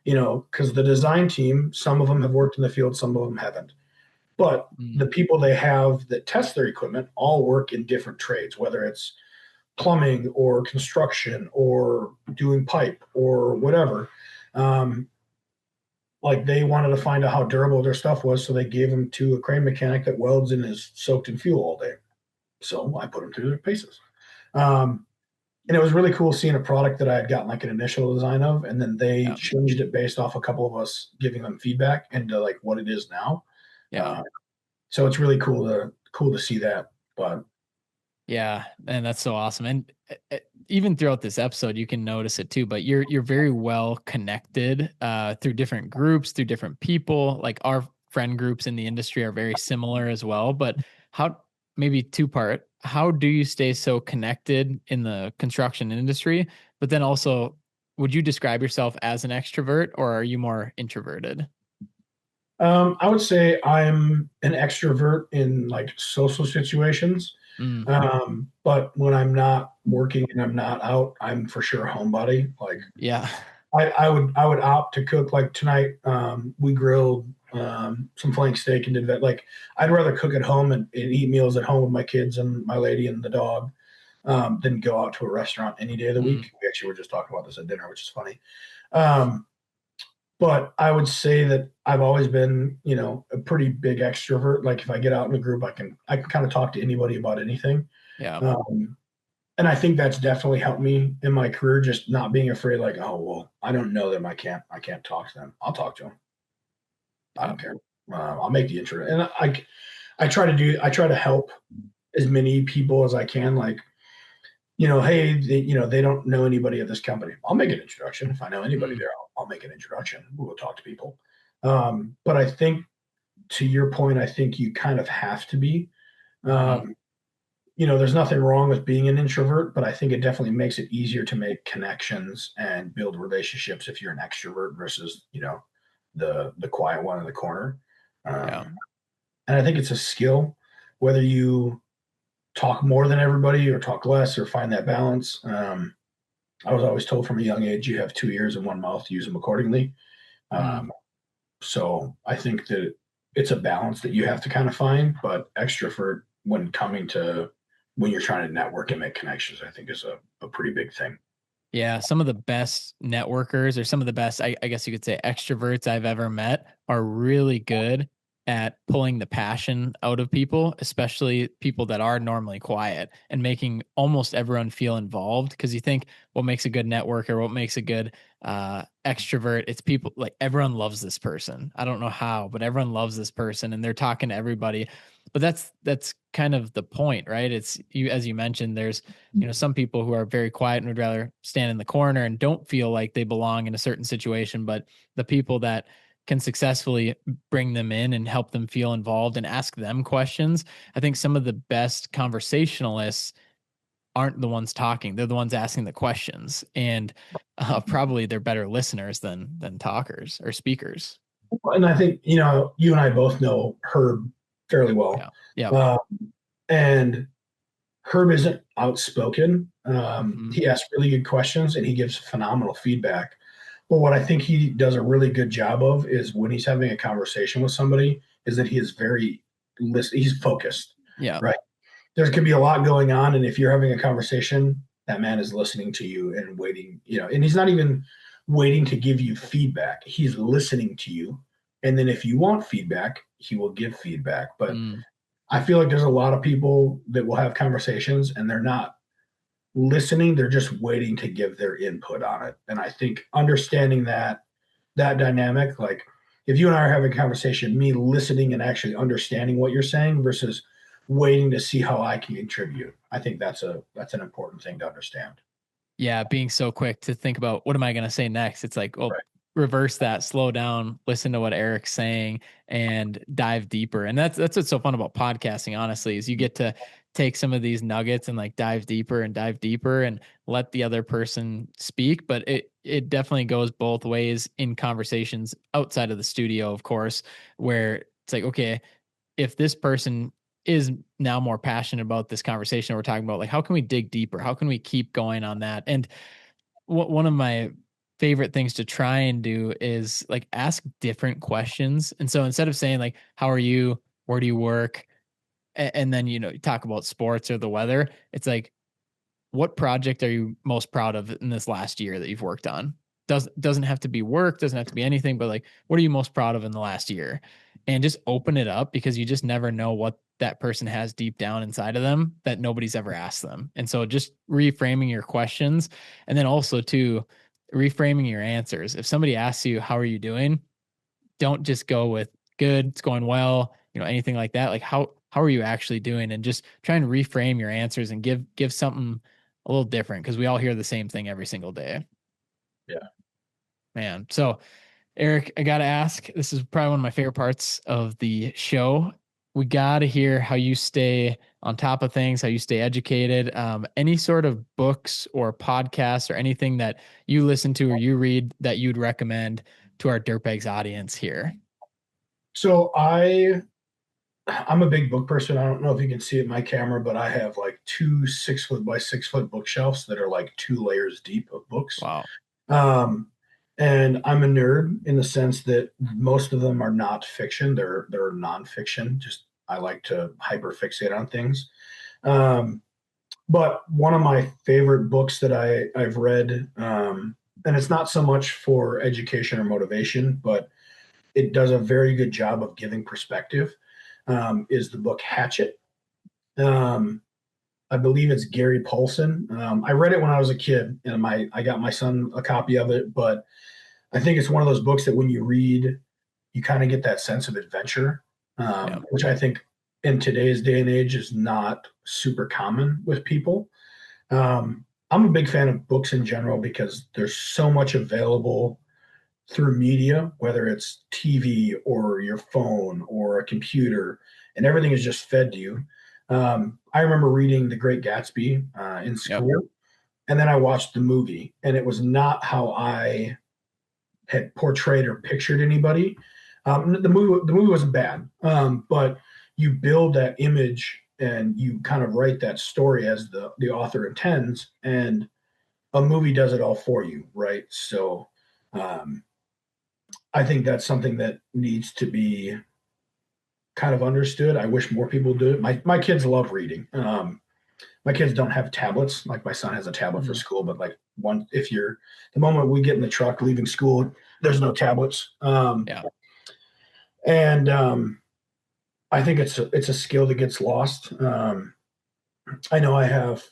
because the design team, some of them have worked in the field, some of them haven't. But the Mm. people they have that test their equipment all work in different trades, whether it's plumbing or construction or doing pipe or whatever. Um, like they wanted to find out how durable their stuff was, so they gave them to a crane mechanic that welds and is soaked in fuel all day. So I put them through their paces. Um, and it was really cool seeing a product that I had gotten like an initial design of, and then they Yeah. changed it based off a couple of us giving them feedback into like what it is now. Yeah. Uh, so it's really cool to see that. But Yeah, and that's so awesome. And even throughout this episode, you can notice it too. But you're very well connected through different groups, through different people. Like our friend groups in the industry are very similar as well. But how maybe two part? How do you stay so connected in the construction industry? But then also, would you describe yourself as an extrovert or are you more introverted? I would say I'm an extrovert in like social situations. Mm, But when I'm not working and I'm not out, I'm for sure a homebody. Like yeah. I would opt to cook like tonight. We grilled some flank steak and did that. Like I'd rather cook at home and eat meals at home with my kids and my lady and the dog, than go out to a restaurant any day of the Mm, week. We actually were just talking about this at dinner, which is funny. Um, But I would say that I've always been, a pretty big extrovert. Like if I get out in a group, I can kind of talk to anybody about anything. Yeah. Um, and I think that's definitely helped me in my career, just not being afraid, like, oh well, I don't know them. I can't talk to them. I'll talk to them. I Yeah. don't care. I'll make the intro. And I try to help as many people as I can. Like, hey, they don't know anybody at this company. I'll make an introduction. If I know anybody Mm, there, I'll make an introduction. We'll talk to people. But I think to your point, I think you kind of have to be. mm-hmm. Um, there's nothing wrong with being an introvert, but I think it definitely makes it easier to make connections and build relationships if you're an extrovert versus, the quiet one in the corner. Yeah. Um, and I think it's a skill, whether you talk more than everybody or talk less or find that balance. I was always told from a young age, you have two ears and one mouth, use them accordingly. Mm. Um, so I think that it's a balance that you have to kind of find, but extrovert when you're trying to network and make connections, I think is a pretty big thing. Yeah, some of the best networkers or some of the best, I guess you could say, extroverts I've ever met are really good at pulling the passion out of people, especially people that are normally quiet and making almost everyone feel involved. Because you think what makes a good networker, what makes a good extrovert, it's people like everyone loves this person. I don't know how, but everyone loves this person and they're talking to everybody. But that's kind of the point, right? It's you, as you mentioned, there's some people who are very quiet and would rather stand in the corner and don't feel like they belong in a certain situation, but the people that can successfully bring them in and help them feel involved and ask them questions. I think some of the best conversationalists aren't the ones talking; they're the ones asking the questions, and probably they're better listeners than talkers or speakers. And I think, you and I both know Herb fairly well. Yeah. Yeah. Uh, and Herb isn't outspoken. Hmm. He asks really good questions and he gives phenomenal feedback. But what I think he does a really good job of is when he's having a conversation with somebody, is that he is he's focused, Yeah. right? There could be a lot going on, and if you're having a conversation, that man is listening to you and waiting, and he's not even waiting to give you feedback. He's listening to you, and then if you want feedback, he will give feedback. But Mm. I feel like there's a lot of people that will have conversations and they're not listening, they're just waiting to give their input on it. And I think understanding that dynamic, like if you and I are having a conversation, me listening and actually understanding what you're saying versus waiting to see how I can contribute. I think that's an important thing to understand. Yeah, being so quick to think about what am I going to say next? It's like, well, Right. reverse that, slow down, listen to what Eric's saying, and dive deeper. And that's what's so fun about podcasting. Honestly, is you get to take some of these nuggets and like dive deeper, and let the other person speak. But it definitely goes both ways in conversations outside of the studio, of course, where it's like, okay, if this person is now more passionate about this conversation we're talking about, like how can we dig deeper, how can we keep going on that? And one of my favorite things to try and do is like ask different questions. And so instead of saying like how are you, where do you work, and then you talk about sports or the weather, it's like what project are you most proud of in this last year that you've worked on? Doesn't have to be work, doesn't have to be anything, but like what are you most proud of in the last year? And just open it up because you just never know what that person has deep down inside of them that nobody's ever asked them. And so just reframing your questions, and then also too reframing your answers. If somebody asks you how are you doing, don't just go with good, it's going well, anything like that. Like how are you actually doing? And just try and reframe your answers and give something a little different because we all hear the same thing every single day. Yeah. Man. So Eric, I gotta ask, this is probably one of my favorite parts of the show. We gotta hear how you stay on top of things, how you stay educated. Any sort of books or podcasts or anything that you listen to or you read that you'd recommend to our Dirtbags audience here. So I'm a big book person. I don't know if you can see it in my camera, but I have like two 6 foot by 6 foot bookshelves that are like two layers deep of books. Wow. Um, and I'm a nerd in the sense that most of them are not fiction; they're nonfiction. Just I like to hyperfixate on things. Um, but one of my favorite books that I've read. and it's not so much for education or motivation, but it does a very good job of giving perspective. Is the book Hatchet? Um, I believe it's Gary Paulson. I read it when I was a kid, and I got my son a copy of it. But I think it's one of those books that when you read, you kind of get that sense of adventure, Yeah. which I think in today's day and age is not super common with people. I'm a big fan of books in general because there's so much available through media, whether it's TV or your phone or a computer, and everything is just fed to you. I remember reading The Great Gatsby in Yep. school, and then I watched the movie, and it was not how I had portrayed or pictured anybody. The movie wasn't bad, but you build that image and you kind of write that story as the author intends, and a movie does it all for you, right? So um, I think that's something that needs to be kind of understood. I wish more people do it. My kids love reading. My kids don't have tablets. Like my son has a tablet for Mhm. school, but like one, if you're the moment we get in the truck leaving school, there's no tablets. Yeah. And I think it's a skill that gets lost. I know I have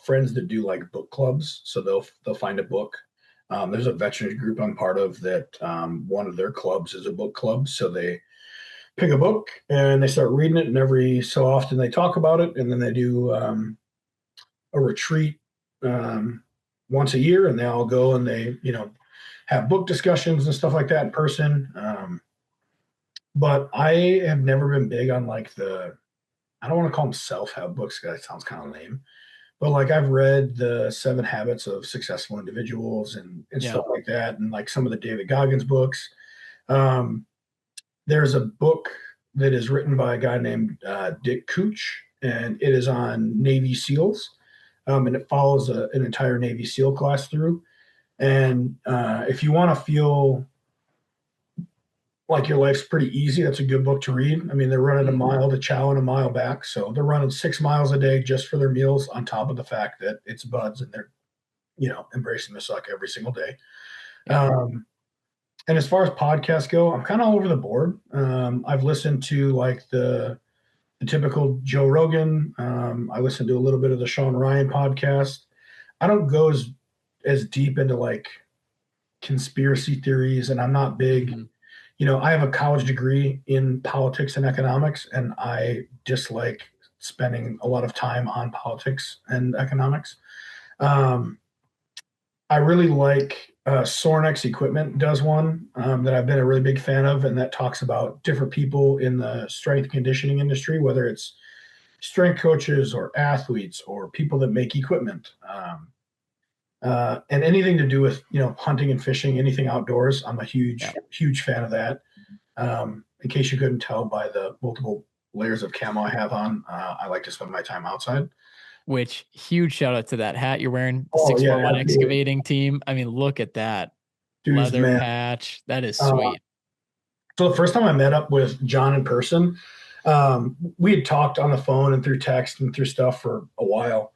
friends that do like book clubs, so they'll find a book. There's a veterans group I'm part of that one of their clubs is a book club, so they pick a book and they start reading it, and every so often they talk about it, and then they do a retreat um, once a year, and they all go and they have book discussions and stuff like that in person. But I have never been big on like the I don't want to call them self-help books because that sounds kind of lame. But like I've read the Seven Habits of Successful Individuals and Yeah. stuff like that, and like some of the David Goggins books. Um, there's a book that is written by a guy named Dick Cooch, and it is on Navy SEALs, and it follows an entire Navy SEAL class through. And if you want to feel like your life's pretty easy, that's a good book to read. I mean, they're running a Mhm. mile to chow and a mile back, so they're running 6 miles a day just for their meals. On top of the fact that it's buds and they're embracing the suck every single day. Yeah. Um, and as far as podcasts go, I'm kind of all over the board. I've listened to like the typical Joe Rogan. I listen to a little bit of the Sean Ryan podcast. I don't go as deep into like conspiracy theories, and I'm not big. Mhm. I have a college degree in politics and economics, and I dislike spending a lot of time on politics and economics. Um, I really like Sornex Equipment does one that I've been a really big fan of, and that talks about different people in the strength and conditioning industry, whether it's strength coaches or athletes or people that make equipment, and anything to do with hunting and fishing, anything outdoors. I'm a Yeah. huge fan of that. In case you couldn't tell by the multiple layers of camo I have on, I like to spend my time outside. Which huge shout out to that hat you're wearing, the Oh yeah, 641 absolutely. excavating team. I mean, look at that Dude's the leather man. patch. That is Uh, sweet. so the first time I met up with John in person, we had talked on the phone and through text and through stuff for a while.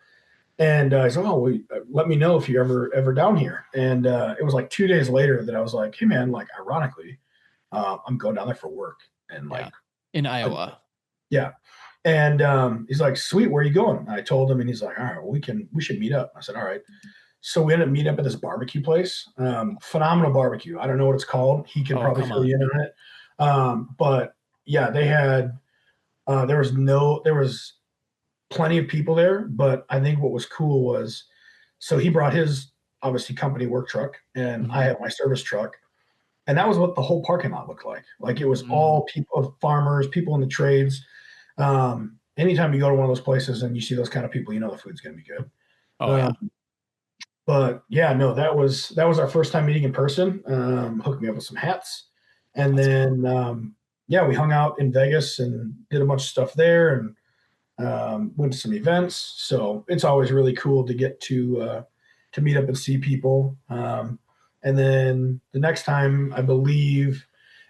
And I said, "Oh, let me know if you're ever down here." And it was like 2 days later that I was like, "Hey, man, like ironically, I'm going down there for work." And like, Yeah. In uh, Iowa. yeah. And he's like, "Sweet, where are you going?" And I told him, and he's like, "All right, well, we should meet up." I said, "All right." So we ended up meeting up at this barbecue place. Phenomenal barbecue. I don't know what it's called. He can Oh, probably come fill you on. in on it. But yeah, they had there was plenty of people there, but I think what was cool was so he brought his obviously company work truck, and I Mhm. have my service truck, and that was what the whole parking lot looked like. Like it was Mm. all people, farmers, people in the trades. Anytime you go to one of those places and you see those kind of people, you know the food's going to be good. Oh, yeah. Um, but yeah, no, that was our first time meeting in person. Hooked me up with some hats, and That's cool. then yeah, we hung out in Vegas and did a bunch of stuff there, and went to some events. So it's always really cool to get to meet up and see people. And then the next time, I believe,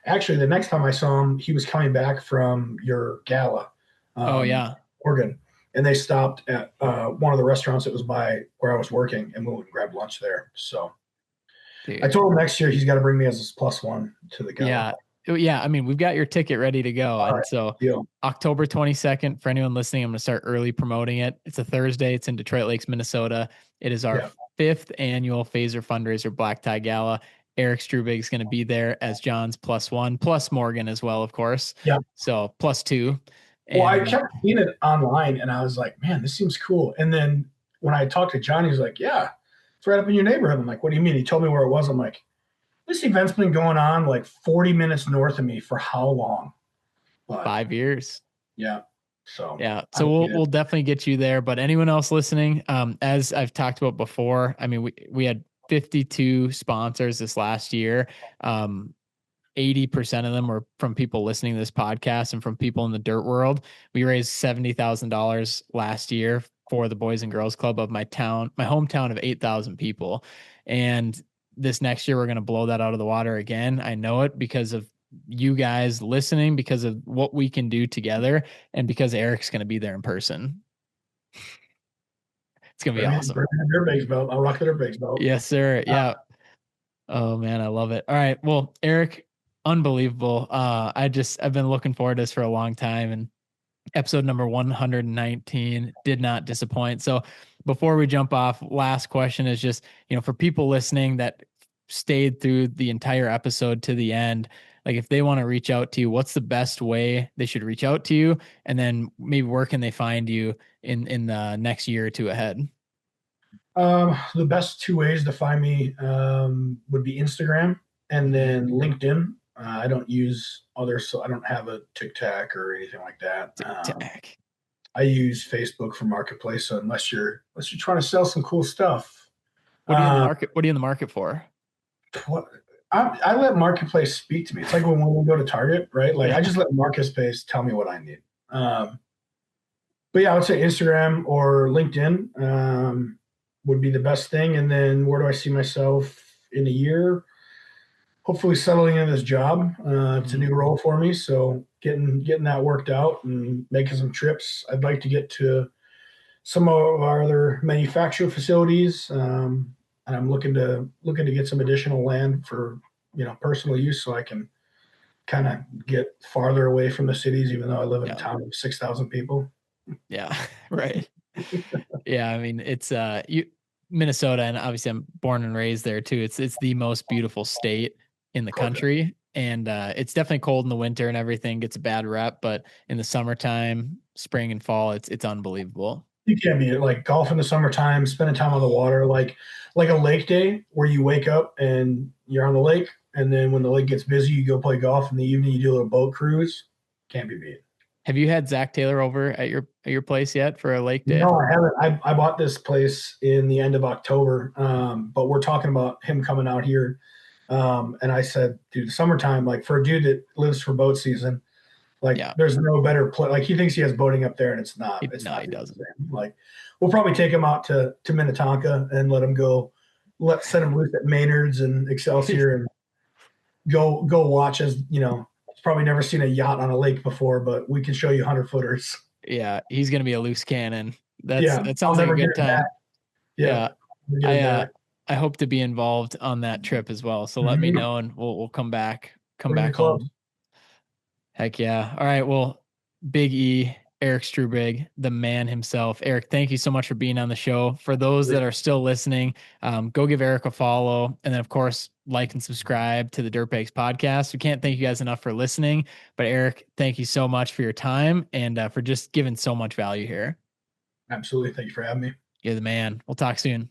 actually, the next time I saw him, he was coming back from your gala, Oh, um, yeah. Oregon, and they stopped at one of the restaurants that was by where I was working, and we went and grabbed lunch there. So I dude. told him next year he's got to bring me as his plus one to the gala. Yeah. Yeah. I mean, we've got your ticket ready to go. All And right, so deal. October 22nd, for anyone listening, I'm going to start early promoting it. It's a Thursday. It's in Detroit Lakes, Minnesota. It is our Yeah, fifth annual Phaser fundraiser black tie gala. Erik Struebig is going to be there as John's plus one, plus Morgan as well, of course. yeah. So plus two. Well, I And kept seeing it online, and I was like, man, this seems cool. And then when I talked to Johnny, he's like, yeah, it's right up in your neighborhood. I'm like, what do you mean? He told me where it was. I'm like, this event's been going on like 40 minutes north of me for how long? But 5 years. yeah, so Yeah. I So we'll get it. we'll definitely get you there. But anyone else listening, as I've talked about before, I mean, we had 52 sponsors this last year. 80% of them were from people listening to this podcast and from people in the dirt world. We raised $70,000 last year for the Boys and Girls Club of my town, my hometown of 8,000 people. And this next year, we're going to blow that out of the water again. I know it because of you guys listening, because of what we can do together, and because Erik's going to be there in person. It's going to be awesome. Bring me the dirt bags belt. I'll rock the dirt bags belt. Yes, sir. Yeah. Oh man, I love it. All right. Well, Erik, unbelievable. I've been looking forward to this for a long time, and episode number 119 did not disappoint. So before we jump off, last question is just, for people listening that stayed through the entire episode to the end, like if they want to reach out to you, what's the best way they should reach out to you? And then maybe where can they find you in the next year or two ahead? The best two ways to find me would be Instagram and then LinkedIn. I don't use others, so I don't have a TikTok or anything like that. TikTok. I use Facebook for Marketplace. So unless you're trying to sell some cool stuff, What are you in the uh, market? What are you in the market for? what, I let Marketplace speak to me. It's like when we go to Target, right? Like I Yeah. just let Marketplace tell me what I need. But yeah, I would say Instagram or LinkedIn would be the best thing. And then where do I see myself in a year? Hopefully settling in this job. It's a new role for me, so getting that worked out and making some trips. I'd like to get to some of our other manufacturing facilities, and I'm looking to get some additional land for personal use, so I can kind of get farther away from the cities, even though I live in a Yeah. town of 6,000 people. Yeah. Right. Yeah, I mean it's you Minnesota, and obviously I'm born and raised there too. It's the most beautiful state in the Gorgeous. country, and it's definitely cold in the winter and everything gets a bad rep, but in the summertime, spring and fall, it's unbelievable. You can be like golf in the summertime, spending time on the water, like a lake day where you wake up and you're on the lake, and then when the lake gets busy, you go play golf. In the evening, you do a little boat cruise. Can't be beat. Have you had Zach Taylor over at your place yet for a lake day? No, I haven't. I bought this place in the end of October, but we're talking about him coming out here. And I said, dude, summertime, like for a dude that lives for boat season, like Yeah. there's no better place. Like he thinks he has boating up there, and it's not. It's No, not he the doesn't. same. Like we'll probably take him out to Minnetonka and let him go. Set him loose at Maynard's and Excelsior and go watch as he's probably never seen a yacht on a lake before, but we can show you 100 footers. Yeah, he's gonna be a loose cannon. Yeah, That I'll sounds like a never get good him back. time. Yeah, Yeah. we'll get I him back. I hope to be involved on that trip as well. So let me Mm-hmm. know and we'll come Bring the back clubs. home. Heck yeah. All right. Well, Big E, Erik Struebig, the man himself. Erik, thank you so much for being on the show. For those that are still listening, go give Erik a follow. And then, of course, like and subscribe to the Dirtbags podcast. We can't thank you guys enough for listening. But, Erik, thank you so much for your time and for just giving so much value here. Absolutely. Thank you for having me. You're the man. We'll talk soon.